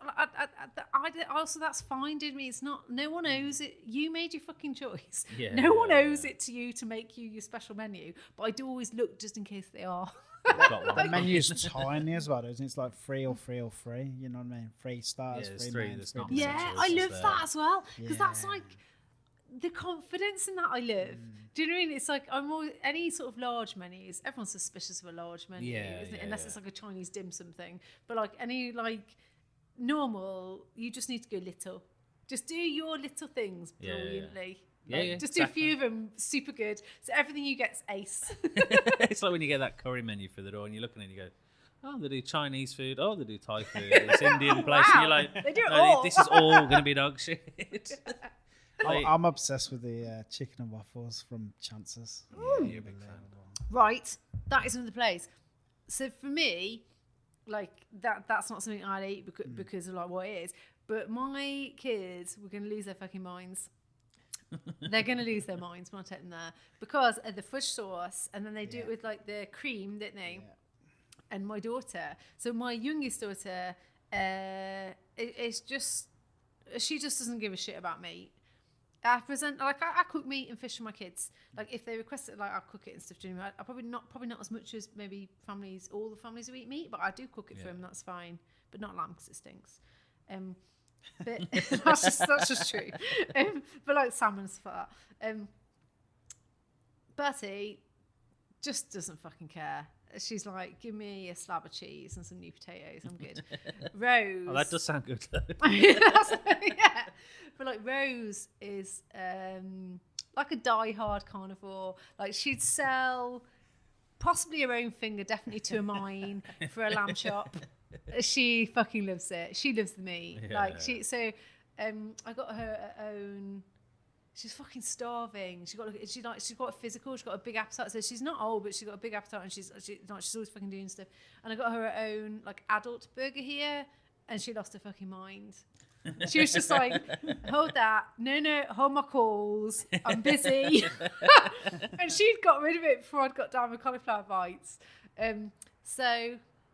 also that's fine, didn't we? It's not. No one owes it. You made your fucking choice. Yeah, no one owes it to you to make you your special menu. But I do always look just in case they are. The menu's tiny as well, isn't it? It's like free or free. You know what I mean? Free starters, free mains. Yeah, I love that as well because that's like the confidence in that I love. Do you know what I mean? It's like I'm always, any sort of large menus, everyone's suspicious of a large menu, isn't it? Unless it's like a Chinese dim sum thing. But like any like normal, you just need to go little. Just do your little things brilliantly. Just do a few of them super good. So everything you get's ace. It's like when you get that curry menu for the door and you're looking and you go, oh, they do Chinese food. Oh, they do Thai food. It's Indian place. Wow. And you're like, they do it all. This is all going to be dog shit. I'm obsessed with the chicken and waffles from Chance's. You're a big fan. Right, that is another place. So for me, like that's not something I'd eat because of like what it is. But my kids were going to lose their fucking minds. They're going to lose their minds when I take them there because of the fish sauce, and then they do it with like the cream, don't they? Yeah. And my daughter, so my youngest daughter, it's just she just doesn't give a shit about meat. I cook meat and fish for my kids. Like if they request it, like I'll cook it and stuff. I probably not as much as maybe all the families who eat meat, but I do cook it for them. That's fine, but not lamb because it stinks. But that's just true. But like salmon and stuff like that. Bertie just doesn't fucking care. She's like, give me a slab of cheese and some new potatoes. I'm good. Rose. Oh, that does sound good though. Yeah. But like Rose is like a die-hard carnivore. Like she'd sell possibly her own finger, definitely to a mine for a lamb chop. She fucking loves it. She loves the meat. Yeah. Like I got her her own. She's fucking starving. She's got a physical. She's got a big appetite. So she's not old, but she's got a big appetite, and she's always fucking doing stuff. And I got her her own like adult burger here, and she lost her fucking mind. She was just like, hold that. No, hold my calls. I'm busy. And she'd got rid of it before I'd got down with cauliflower bites. So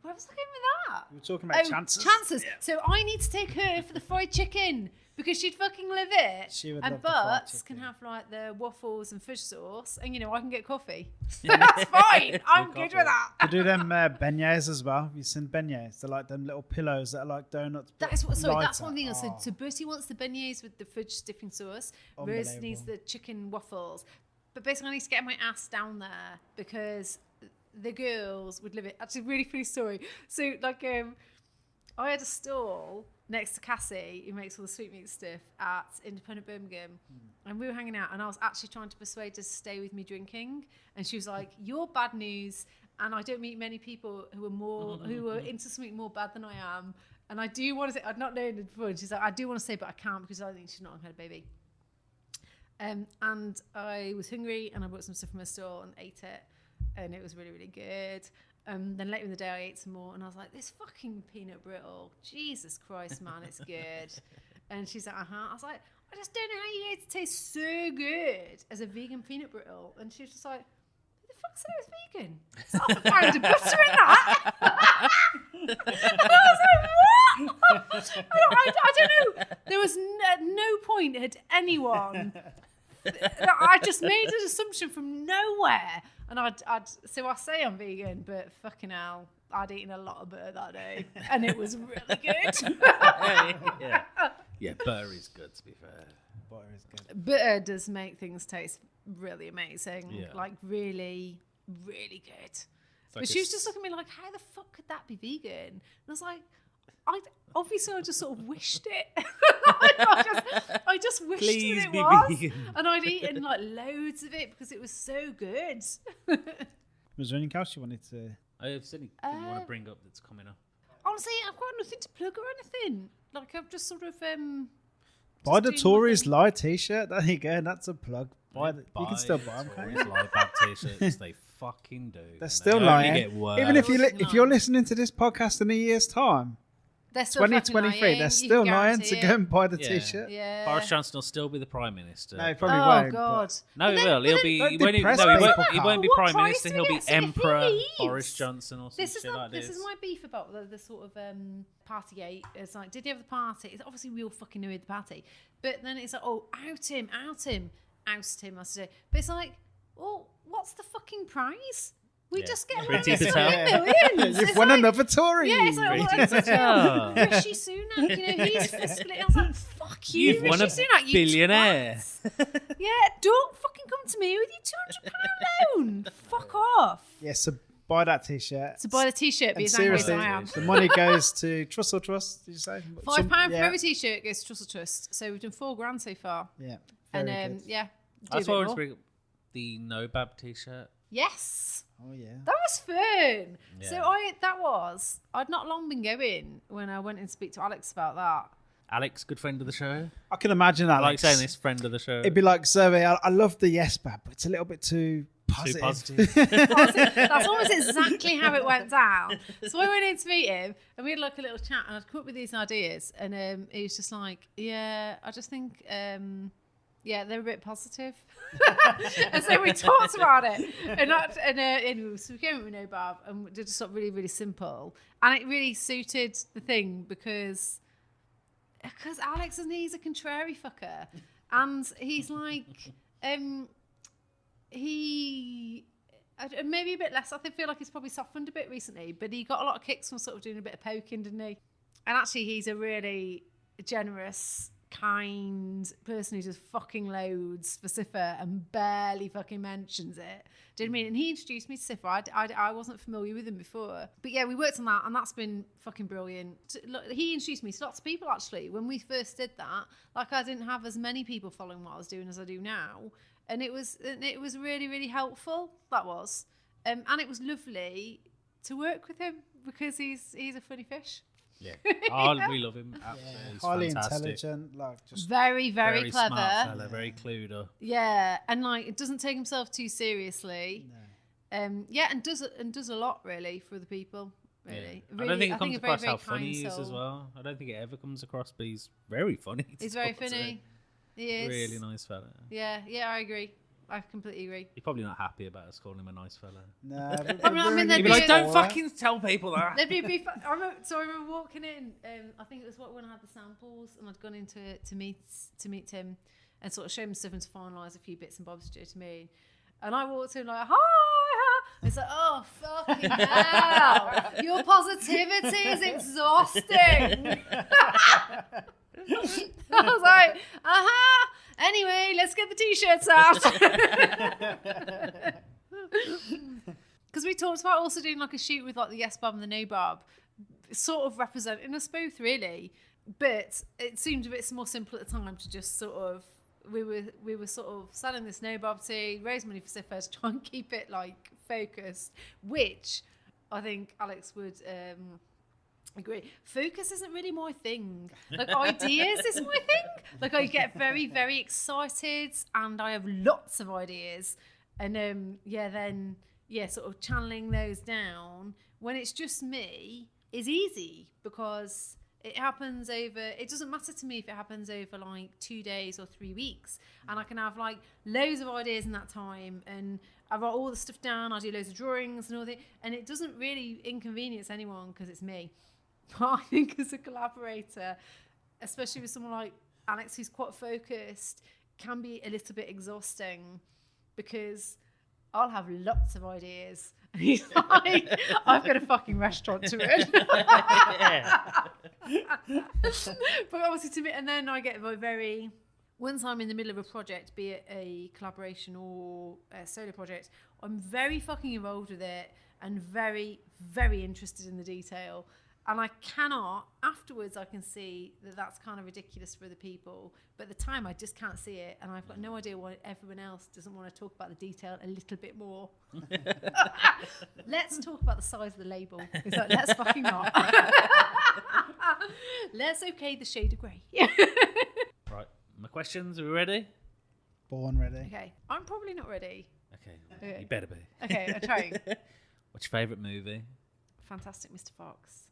where was I going with that? We were talking about Chances. Yeah. So I need to take her for the fried chicken because she'd fucking love it. She would and love the fried Butts chicken. can have like the waffles and fish sauce, and I can get coffee. That's fine. I'm good with that. They do them beignets as well. Have you seen beignets? They're like them little pillows that are like donuts. That's one thing. Oh. So Bertie wants the beignets with the fudge dipping sauce. Rose needs the chicken waffles. But basically, I need to get my ass down there because the girls would live it. Actually, really funny story. So, like, I had a stall next to Cassie, who makes all the sweetmeat stuff at Independent Birmingham, and we were hanging out, and I was actually trying to persuade her to stay with me drinking, and she was like, "You're bad news, and I don't meet many people who are into something more bad than I am, and I do want to say, I'd not known it before." And she's like, "I do want to say, but I can't because I think she's not had a baby." And I was hungry, and I bought some stuff from her stall and ate it. And it was really, really good. Then later in the day, I ate some more, and I was like, "This fucking peanut brittle, Jesus Christ, man, it's good." And she's like, I was like, "I just don't know how you get it to taste so good as a vegan peanut brittle." And she was just like, "Who the fuck said it was vegan? It's half a pound of butter in that." And I was like, "What?" I don't know. There was no point had anyone. I just made an assumption from nowhere. And so I say I'm vegan, but fucking hell, I'd eaten a lot of butter that day, and it was really good. Yeah, butter is good, to be fair. Butter is good. Butter does make things taste really amazing, Yeah. like really, really good. But she was just looking at me like, "How the fuck could that be vegan?" And I was like, I just sort of wished it. I just wished Please that it be was. vegan. And I'd eaten like loads of it because it was so good. Was there anything else you wanted to? I have something you want to bring up that's coming up. Honestly, I've got nothing to plug or anything. Like I've just sort of Buy the doing Tories nothing. Lie t-shirt. There you go. That's a plug. You can still buy them, can't you? Tories lie bad t-shirts. They fucking do. They're still they lying. only get worse. Even if Lying. you're listening to this podcast in a year's time, They're still fucking 2023, lying. they're You still can lying guarantee to go it. and buy the Yeah. t-shirt. Yeah. Boris Johnson will still be the Prime Minister. No, he probably Oh won't. God. No, he But will. then- He Don't won't. depress No, he people, won't be What Prime price Minister. do He'll we be get if he Emperor leaves? Boris Johnson or some This is shit like this is my beef about the sort of Partygate. It's like, did he have the party? It's obviously we all fucking knew he had the party, but then it's like, oh, oust him, oust him. I say, but it's like, well, what's the fucking prize? We Yeah. just get Pretty away with Patel. millions. You've It's won like- another Tory. Yeah, it's like, Pretty well, it's Patel. Rishi Sunak, you know, he's fiscally. I was like, fuck you, You've won a Rishi Sunak, you billionaire. twat. Yeah, don't fucking come to me with your £200 loan. Fuck off. Yeah, so buy that T-shirt. So buy the T-shirt, be And as angry as seriously, I am. the money goes to Trust or Trust, did you say? £5 for yeah. every T-shirt goes to Trust or Trust. So we've done $4,000 so far. Yeah, And very good. yeah, I do a saw bit us more. bring the No Bab t-shirt. Yes. Oh yeah. That was fun. Yeah. So I'd not long been going when I went and speak to Alex about that. Alex, good friend of the show. I can imagine that. I like saying this, friend of the show. It'd be like, Zoe, I love the yes bab, but it's a little bit too positive. Too positive. That's almost exactly how it went down. So I went in to meet him and we had like a little chat and I'd come up with these ideas and he was just like, yeah, I just think, yeah, they're a bit positive. And so we talked about it. And so we came up with No Bab and did something really, really simple. And it really suited the thing because Alex, isn't he? He's a contrary fucker. And he's like, maybe a bit less. I feel like he's probably softened a bit recently, but he got a lot of kicks from sort of doing a bit of poking, didn't he? And actually, he's a really generous, kind person who does fucking loads for Sifa and barely fucking mentions it. Do you know what I mean? And he introduced me to Sifa. I wasn't familiar with him before. But yeah, we worked on that and that's been fucking brilliant. Look, he introduced me to lots of people actually. When we first did that, like I didn't have as many people following what I was doing as I do now. And it was really, really helpful. That was. And it was lovely to work with him because he's a funny fish. Yeah. Oh, we love him. Absolutely. He's Highly fantastic. intelligent, like just Very, very clever. Smart fella, very clued up. Yeah, and like it doesn't take himself too seriously. Yeah, and does a lot really for the people. Really, I don't think it comes a very, across very how funny he kind is as soul. well. I don't think it ever comes across, but he's very funny. to He's very talk to. funny. He is Really nice fella. Yeah, I agree. I completely agree. He's probably not happy about us calling him a nice fella. no. I mean, He'd He'd be like, Yeah. don't fucking tell people that. There'd be I remember walking in. I think it was when I had the samples, and I'd gone in to meet him, and sort of show him stuff and to finalise a few bits and bobs to me. And I walked in like, hi. It's like, oh fucking hell! Your positivity is exhausting. I was like, anyway, let's get the t-shirts out. Because we talked about also doing like a shoot with like the yes bab and the no bab, sort of representing us both really, but it seemed a bit more simple at the time to just sort of we were sort of selling this no bab tea, raise money for Sifa, try and keep it like focused, which I think Alex would agree. Focus isn't really my thing. Like ideas is my thing. Like I get very, very excited and I have lots of ideas. And then sort of channeling those down when it's just me is easy because it happens over, it doesn't matter to me if it happens over like 2 days or 3 weeks. And I can have like loads of ideas in that time and I write all the stuff down, I do loads of drawings and all that. And it doesn't really inconvenience anyone because it's me. But I think as a collaborator, especially with someone like Alex who's quite focused, can be a little bit exhausting because I'll have lots of ideas. And he's like, I've got a fucking restaurant to run. But obviously to me, and then I get very, once I'm in the middle of a project, be it a collaboration or a solo project, I'm very fucking involved with it and very, very interested in the detail. And I cannot, afterwards I can see that that's kind of ridiculous for other people. But at the time I just can't see it. And I've got no idea why everyone else doesn't want to talk about the detail a little bit more. Let's talk about the size of the label. It's like, let's fucking not. Let's okay the shade of grey. Right, my questions, are we ready? born ready. Okay, I'm probably not ready. Okay, you better be. Okay, I'm trying. What's your favourite movie? Fantastic Mr. Fox.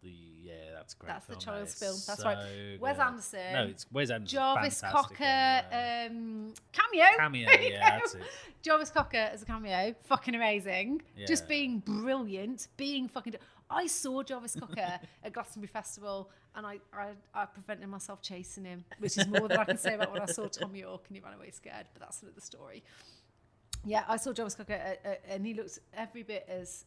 Yeah, that's great. That's the film, child's that is film. That's so right. Wes good. Anderson. No, it's Wes Anderson. Jarvis Fantastic Cocker. anyway. Cameo. Cameo, There you yeah, go. that's it. Jarvis Cocker as a cameo. Fucking amazing. Yeah. Just being brilliant. Being fucking... I saw Jarvis Cocker at Glastonbury Festival and I prevented myself chasing him, which is more than I can say about when I saw Tom York and he ran away scared, but that's another story. Yeah, I saw Jarvis Cocker, and he looked every bit as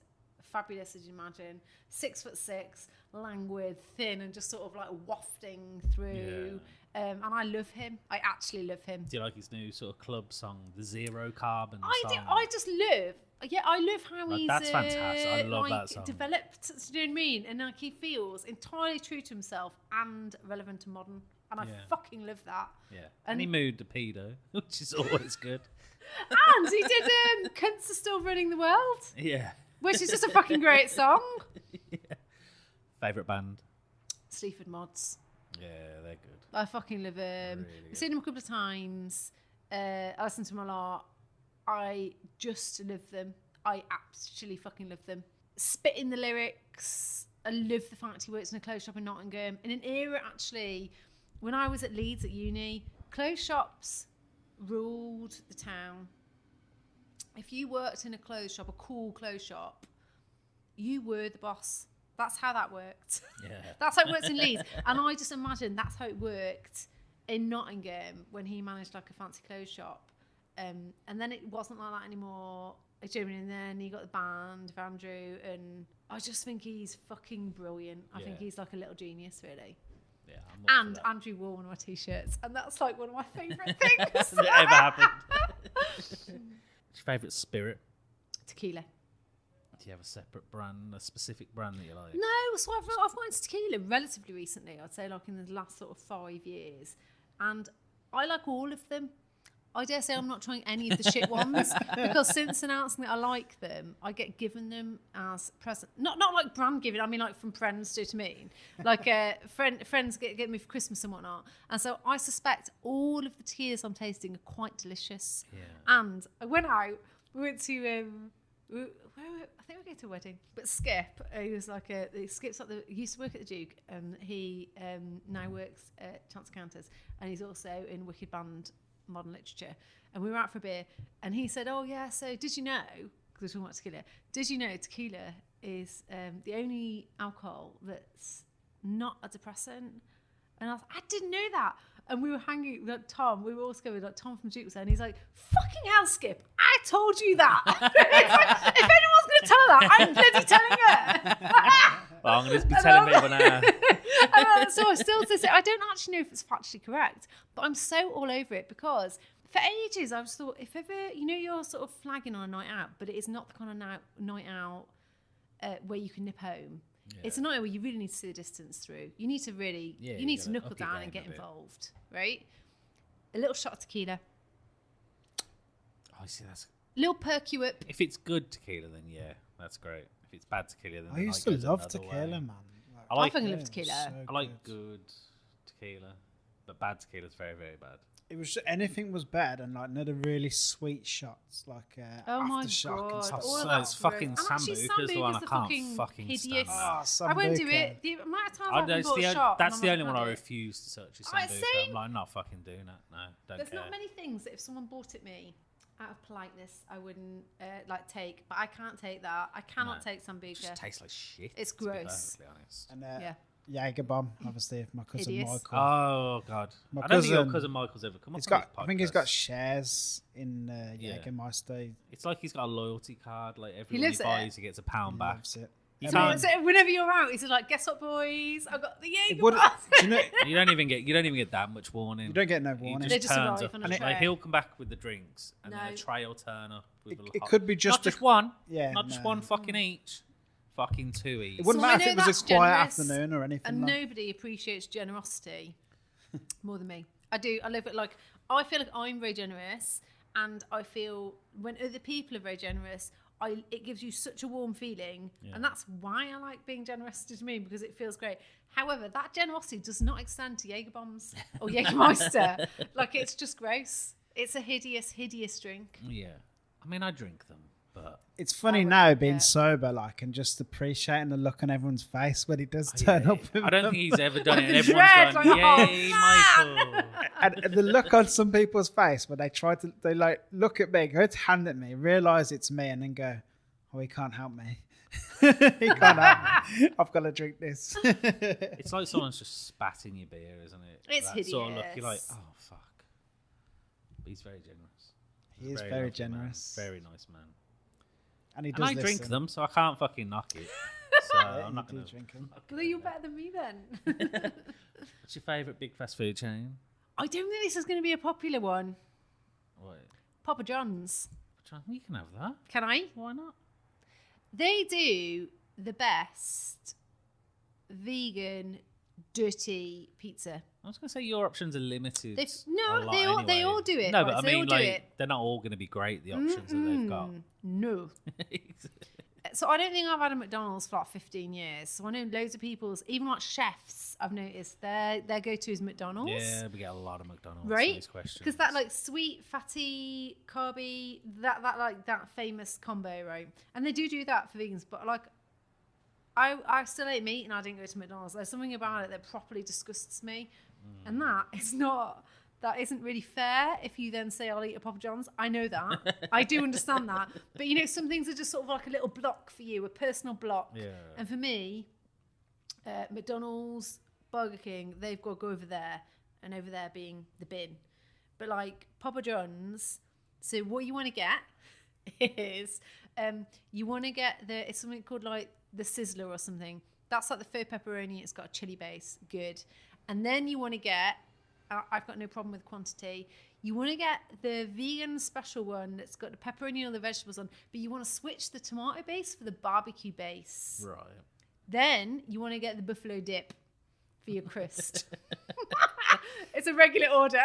fabulous as you imagine. 6'6", languid, thin, and just sort of like wafting through. And I love him. I actually love him. Do you like his new sort of club song, the Zero Carbon I song? do. I just love. Yeah, I love how Like, he's that's fantastic. I love like, that song. developed. Do you know what I mean? And like he feels entirely true to himself and relevant and modern. And I fucking love that. Yeah. And he moved the pedo, which is always good. And he did Cunts Are Still Running the World. Yeah. Which is just a fucking great song. Yeah. Favourite band? Sleaford Mods. Yeah, they're good. I fucking love him. Really I've seen him a couple of times. I listen to him a lot. I just love them. I absolutely fucking love them. Spit in the lyrics. I love the fact he works in a clothes shop in Nottingham. In an era, actually, when I was at Leeds at uni, clothes shops ruled the town. If you worked in a clothes shop, a cool clothes shop, you were the boss. That's how that worked. Yeah. That's how it works in Leeds. And I just imagine that's how it worked in Nottingham when he managed like a fancy clothes shop. And then it wasn't like that anymore. And then he got the band of Andrew, and I just think he's fucking brilliant. I think he's like a little genius, really. Yeah, and Andrew wore one of my t-shirts, and that's like one of my favourite things that ever happened. What's your favourite spirit? Tequila. Do you have a separate brand, a specific brand that you like? No, so I've got into tequila relatively recently. I'd say like in the last sort of 5 years, and I like all of them. I dare say I'm not trying any of the shit ones because since announcing that I like them, I get given them as present. Not like brand giving. I mean like from friends. Do you know what I mean? Like friends get me for Christmas and whatnot. And so I suspect all of the tequillas I'm tasting are quite delicious. Yeah. And I went out. We went to I think we were going to a wedding. But Skip, he was like Skip's like he used to work at the Duke, and he now works at Chance Counters, and he's also in Wicked Band Modern Literature. And we were out for a beer, and he said, "Oh yeah, so did you know?" Because we're talking about tequila. Did you know tequila is the only alcohol that's not a depressant? And I was like, I didn't know that. And we were hanging with Tom. We were all together. Like Tom from Duke was there, and he's like, "Fucking hell, Skip! I told you that." Like, if anyone's going to tell her that, I'm bloody telling her. Well, I'm going to be telling people now. So I still to say I don't actually know if it's factually correct, but I'm so all over it because for ages I just thought if ever you're sort of flagging on a night out, but it is not the kind of night out where you can nip home. Yeah. It's a night where you really need to see the distance through. You need to really, you need to knuckle down and get involved, right? A little shot of tequila. Oh, I see. That's a little perk you up. If it's good tequila, then yeah, that's great. If it's bad tequila, then I used to love tequila, man. I fucking love tequila. I like good tequila, but bad tequila is very, very bad. It was anything was better than like another really sweet shots like aftershock and stuff. So it's fucking Sambuca's the one I can't fucking stand. I won't do it. The amount of times I've bought a shot. That's the only one I refuse to search is Sambuca. I'm like, I'm not fucking doing that. No, don't There's care. not many things that if someone bought it me out of politeness I wouldn't like take, but I can't take that. I cannot take Sambuca. It just tastes like shit. It's gross. To be honest. And Jaeger bomb, obviously, if my cousin Hideous. Michael. Oh God, I don't think your cousin Michael's ever come up. I think he's got shares in Jägermeister. It's like he's got a loyalty card. Like everyone he buys, he gets £1 back. Loves it. So whenever you're out, he's like, "Guess what, boys? I've got the Jaeger." You don't even get that much warning. You don't get no warning. They just arrive on a tray. Like, he'll come back with the drinks, and then a tray will turn up with it could be just not just one. Yeah, not just one fucking each. Fucking 2 each. It wouldn't matter if it was a quiet afternoon or anything. And nobody appreciates generosity more than me. I do. I love it. Like I feel like I'm very generous, and I feel when other people are very generous, it gives you such a warm feeling, and that's why I like being generous to me, because it feels great. However, that generosity does not extend to Jaeger bombs or Jägermeister. Like it's just gross. It's a hideous, hideous drink. Yeah, I mean I drink them. But it's funny now being sober, like, and just appreciating the look on everyone's face when he does turn up. I don't think he's ever done it. And everyone's going, "Yay, Michael!" And the look on some people's face when they like look at me, go to hand at me, realise it's me, and then go, "Oh, he can't help me. He can't help me. I've got to drink this." It's like someone's just spat in your beer, isn't it? It's that hideous. Sort of look, you're like, "Oh fuck," but he's very generous. He is very lovely generous. Man. Very nice man. And he And does I drink listen. them, so I can't fucking knock it. So Yeah, I'm not you going do to drink them. Well, you're better than me then. What's your favourite big fast food chain? I don't think this is going to be a popular one. What? Papa John's. You can have that. Can I? Why not? They do the best vegan dirty pizza. I was going to say your options are limited. They all do it. No, right, but I so they all mean, do like, it. they're not all going to be great, the options that they've got. No. So I don't think I've had a McDonald's for like 15 years. So I know loads of people's, even like chefs, I've noticed their go-to is McDonald's. Yeah, we get a lot of McDonald's right? for these questions. Because that like sweet, fatty, carby, that famous combo, right? And they do that for vegans, but like I still ate meat and I didn't go to McDonald's. There's something about it that properly disgusts me, and that isn't really fair. If you then say I'll eat a Papa John's, I know that. I do understand that. But you know, some things are just sort of like a little block for you, a personal block. Yeah. And for me, McDonald's, Burger King, they've got to go over there, and over there being the bin. But like Papa John's, so what you want to get is you want to get it's something called like the Sizzler or something. That's like the faux pepperoni. It's got a chili base, good. And then you want to get, I've got no problem with quantity. You want to get the vegan special one that's got the pepperoni or the vegetables on, but you want to switch the tomato base for the barbecue base. Right. Then you want to get the buffalo dip for your crust. It's a regular order.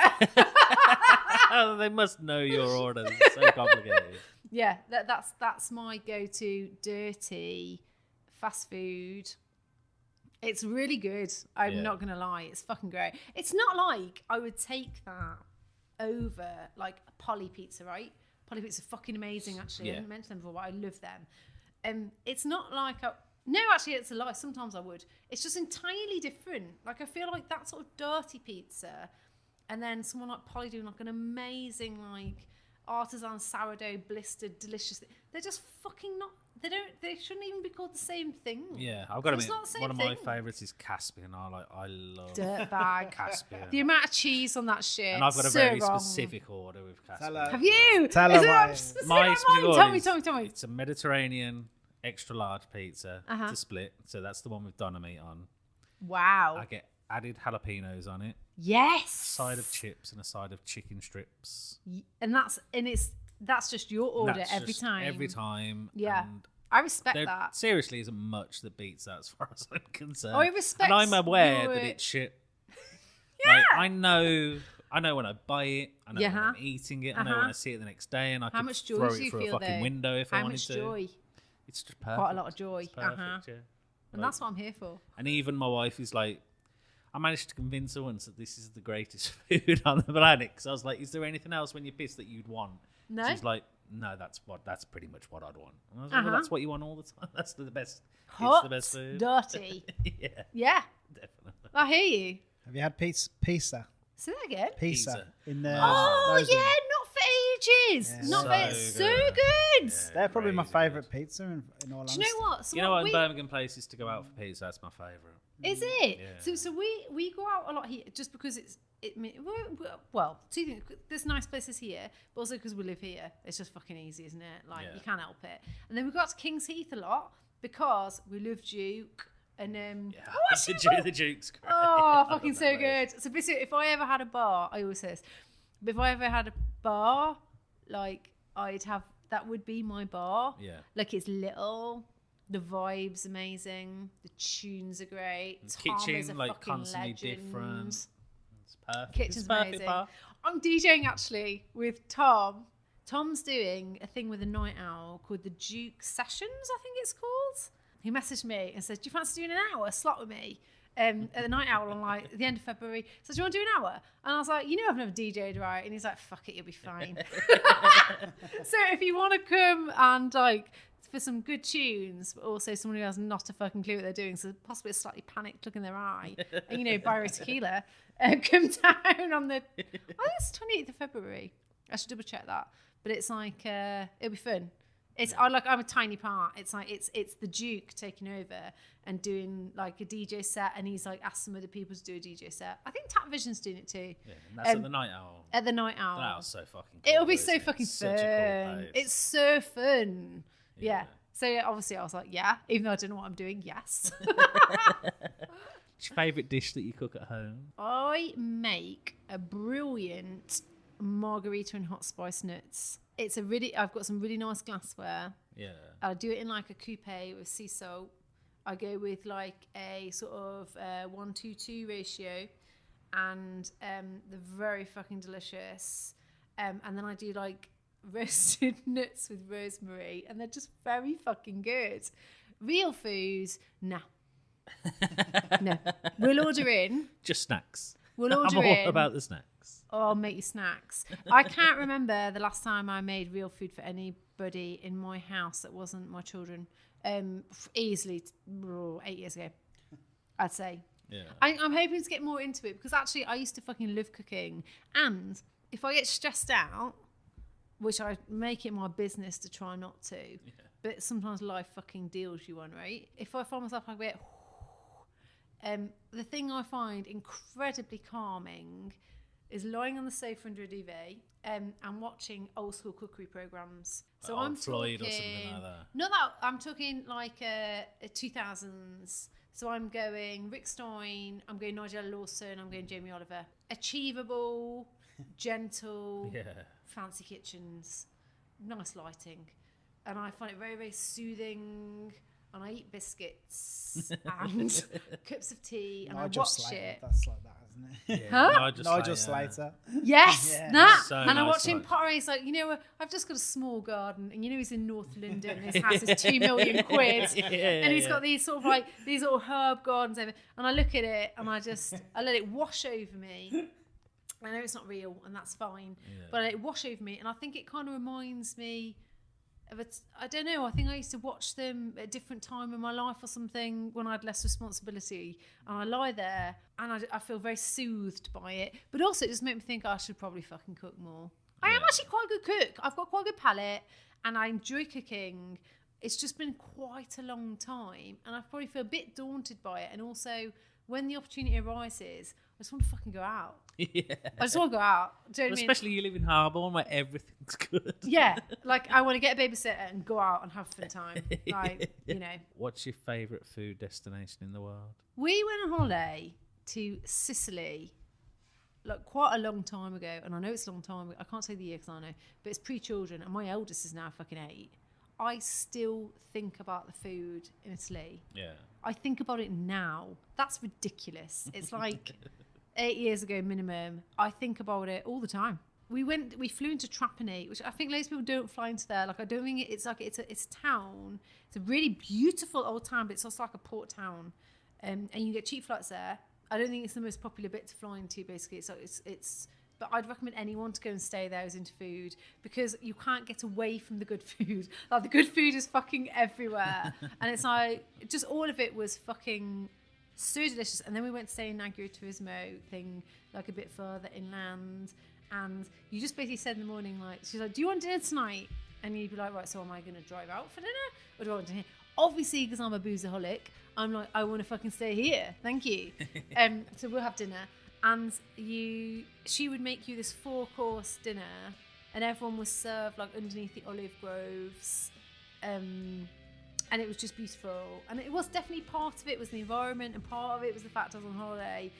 Oh, they must know your order. It's so complicated. Yeah, that's my go-to dirty fast food. It's really good. I'm not going to lie. It's fucking great. It's not like I would take that over like a Polly pizza, right? Polly pizza fucking amazing, actually. I didn't mention them before, but I love them. It's not like no, actually, it's a lie. Sometimes I would. It's just entirely different. Like, I feel like that sort of dirty pizza, and then someone like Polly doing like an amazing like artisan sourdough blistered delicious. They're just fucking not. They shouldn't even be called the same thing. Yeah, I've got to admit, one of my thing. favourites is Caspian. I love Dirtbag. Caspian. The amount of cheese on that shit. And I've got a so very wrong. specific order with Caspian. Have you? Tell Is her it why. specific My on specific mine? order Tell me. It's a Mediterranean extra large pizza to split. So that's the one with doner meat on. Wow. I get added jalapenos on it. Yes. A side of chips and a side of chicken strips. And that's just your order That's every just time. Every time. Yeah. And I respect there that. seriously isn't much that beats that as far as I'm concerned. I respect And I'm aware your- that it's shit. Yeah. Like, I know when I buy it. I know when I'm eating it. I know when I see it the next day, and I How can much joy throw do it you through a feel fucking though? window if I How wanted much to. joy? It's just perfect. Quite a lot of joy. It's perfect, yeah. And that's what I'm here for. And even my wife is like, I managed to convince her once that this is the greatest food on the planet. Because I was like, is there anything else when you're pissed that you'd want? No. She's like, no, that's pretty much what I'd want. And I was like, well, that's what you want all the time. That's the best. Hot, it's the best food. dirty. Yeah, Yeah. definitely. I hear you. Have you had pizza? Say that again. Pizza. In the Oh, those yeah, ones. not for ages. Yeah. Not So for so good. good. Yeah. They're probably my Crazy favourite pizza in all Do honesty. you know what? So You know what? In we- Birmingham places to go out for pizza, that's my favourite. Is it? Yeah. So we go out a lot here just because well, two things. There's nice places here, but also because we live here. It's just fucking easy, isn't it? Like, you can't help it. And then we go out to King's Heath a lot because we love Duke. And The Duke's great. oh, I fucking love so that place. good. So basically, if I ever had a bar, I always say this, but if I ever had a bar, like that would be my bar. Yeah. Like, it's little. The vibe's amazing. The tunes are great. Tom is a Kitchen, like, fucking constantly legend. different. It's perfect. Kitchen's It's perfect amazing. bar. I'm DJing actually with Tom. Tom's doing a thing with a night owl called the Duke Sessions, I think it's called. He messaged me and says, do you fancy doing an hour slot with me at the night owl on like the end of February? So do you want to do an hour? And I was like, I've never DJ'd, right? And he's like, fuck it, you'll be fine. So if you want to come and like for some good tunes, but also someone who has not a fucking clue what they're doing, so possibly a slightly panicked look in their eye, and buy a tequila, come down on the, I think it's 28th of February. I should double check that. But it's like, it'll be fun. I'm a tiny part. It's like it's the Duke taking over and doing like a DJ set, and he's like asked some other people to do a DJ set. I think Tap Vision's doing it too. Yeah, and that's at the Night Owl. At the Night Owl. That was so fucking cool. It'll be so fucking Such fun. a cool place. It's so fun. Yeah. So obviously I was like, yeah, even though I don't know what I'm doing, yes. What's your favourite dish that you cook at home? I make a brilliant margarita and hot spice nuts. I've got some really nice glassware. Yeah. I do it in like a coupe with sea salt. I go with like a sort of 1-2-2 ratio, and they're very fucking delicious. And then I do like roasted nuts with rosemary, and they're just very fucking good. Real food, nah. No. We'll order in. Just snacks. We'll order I'm all in. about the snacks. Or I'll make you snacks. I can't remember the last time I made real food for anybody in my house that wasn't my children. Easily 8 years ago, I'd say. Yeah. I'm hoping to get more into it, because actually I used to fucking love cooking. And if I get stressed out, which I make it my business to try not to, but sometimes life fucking deals you one, right? If I find myself like a bit... the thing I find incredibly calming is lying on the sofa under a duvet and watching old school cookery programs. So I'm Floyd talking, or something like that. Not that, I'm talking like 2000s. So I'm going Rick Stein, I'm going Nigel Lawson, I'm going Jamie Oliver. Achievable, gentle, fancy kitchens, nice lighting. And I find it very, very soothing. And I eat biscuits and cups of tea, and Nigel I watch Slater, it. That's like that, isn't it? Yeah, Huh? Nigel Slater. Yes, Yeah. that. So and I nice watch him life. potter. He's like, I've just got a small garden, and he's in North London. His house is £2 million, and he's got these sort of like these little herb gardens over. And I look at it, and I let it wash over me. I know it's not real, and that's fine, but I let it wash over me, and I think it kind of reminds me. I don't know, I think I used to watch them at a different time in my life or something when I had less responsibility, and I lie there and I feel very soothed by it, but also it just made me think I should probably fucking cook more. I am actually quite a good cook. I've got quite a good palate and I enjoy cooking. It's just been quite a long time, and I probably feel a bit daunted by it, and also when the opportunity arises, I just want to fucking go out. Yeah. I just want to go out. Do you know what I mean? Especially you live in Harborne where everything's good. Yeah, like I want to get a babysitter and go out and have a fun time. Like, What's your favourite food destination in the world? We went on holiday to Sicily like quite a long time ago, and I know it's a long time ago. I can't say the year because I know, but it's pre-children, and my eldest is now fucking 8. I still think about the food in Italy. Yeah. I think about it now. That's ridiculous. It's like 8 years ago minimum. I think about it all the time. We flew into Trapani, which I think loads of people don't fly into there. Like I don't think it's a town. It's a really beautiful old town, but it's also like a port town, and you get cheap flights there. I don't think it's the most popular bit to fly into. Basically, so it's. But I'd recommend anyone to go and stay there who's into food, because you can't get away from the good food. Like the good food is fucking everywhere, and it's like just all of it was fucking so delicious. And then we went to stay in Agriturismo thing, like a bit further inland, and you just basically said in the morning, like, she's like, do you want dinner tonight? And you'd be like, right, so am I going to drive out for dinner, or do I want dinner? Obviously, because I'm a boozaholic, I'm like, I want to fucking stay here, thank you. So we'll have dinner. And she would make you this 4-course dinner, and everyone was served like underneath the olive groves, and it was just beautiful. And it was definitely part of it was the environment, and part of it was the fact I was on holiday.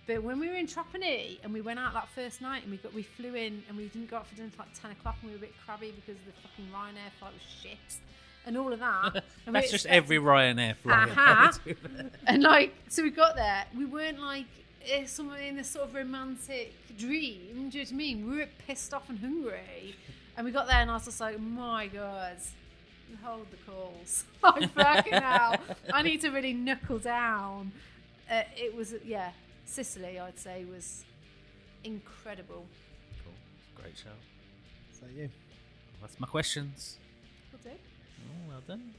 But when we were in Trapani and we went out that first night, and we flew in, and we didn't go out for dinner until like 10 o'clock, and we were a bit crabby because the fucking Ryanair flight was shit and all of that. And That's just every Ryanair flight. And like, so we got there, we weren't like someone in this sort of romantic dream, do you know what I mean? We were pissed off and hungry, and we got there, and I was just like, my God, hold the calls. I'm fucking out. I need to really knuckle down. It was, Sicily, I'd say, was incredible. Cool. Great show. So you. That's my questions. Well done. Oh, well done.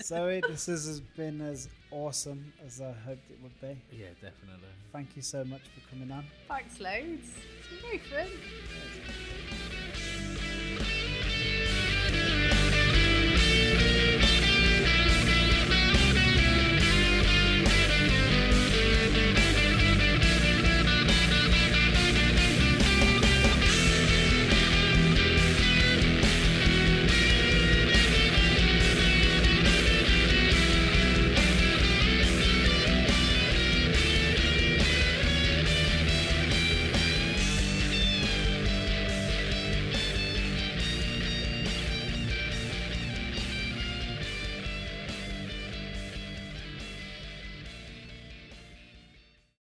Zoe, this has been as awesome as I hoped it would be. Yeah, definitely. Thank you so much for coming on. Thanks loads. It's been very fun.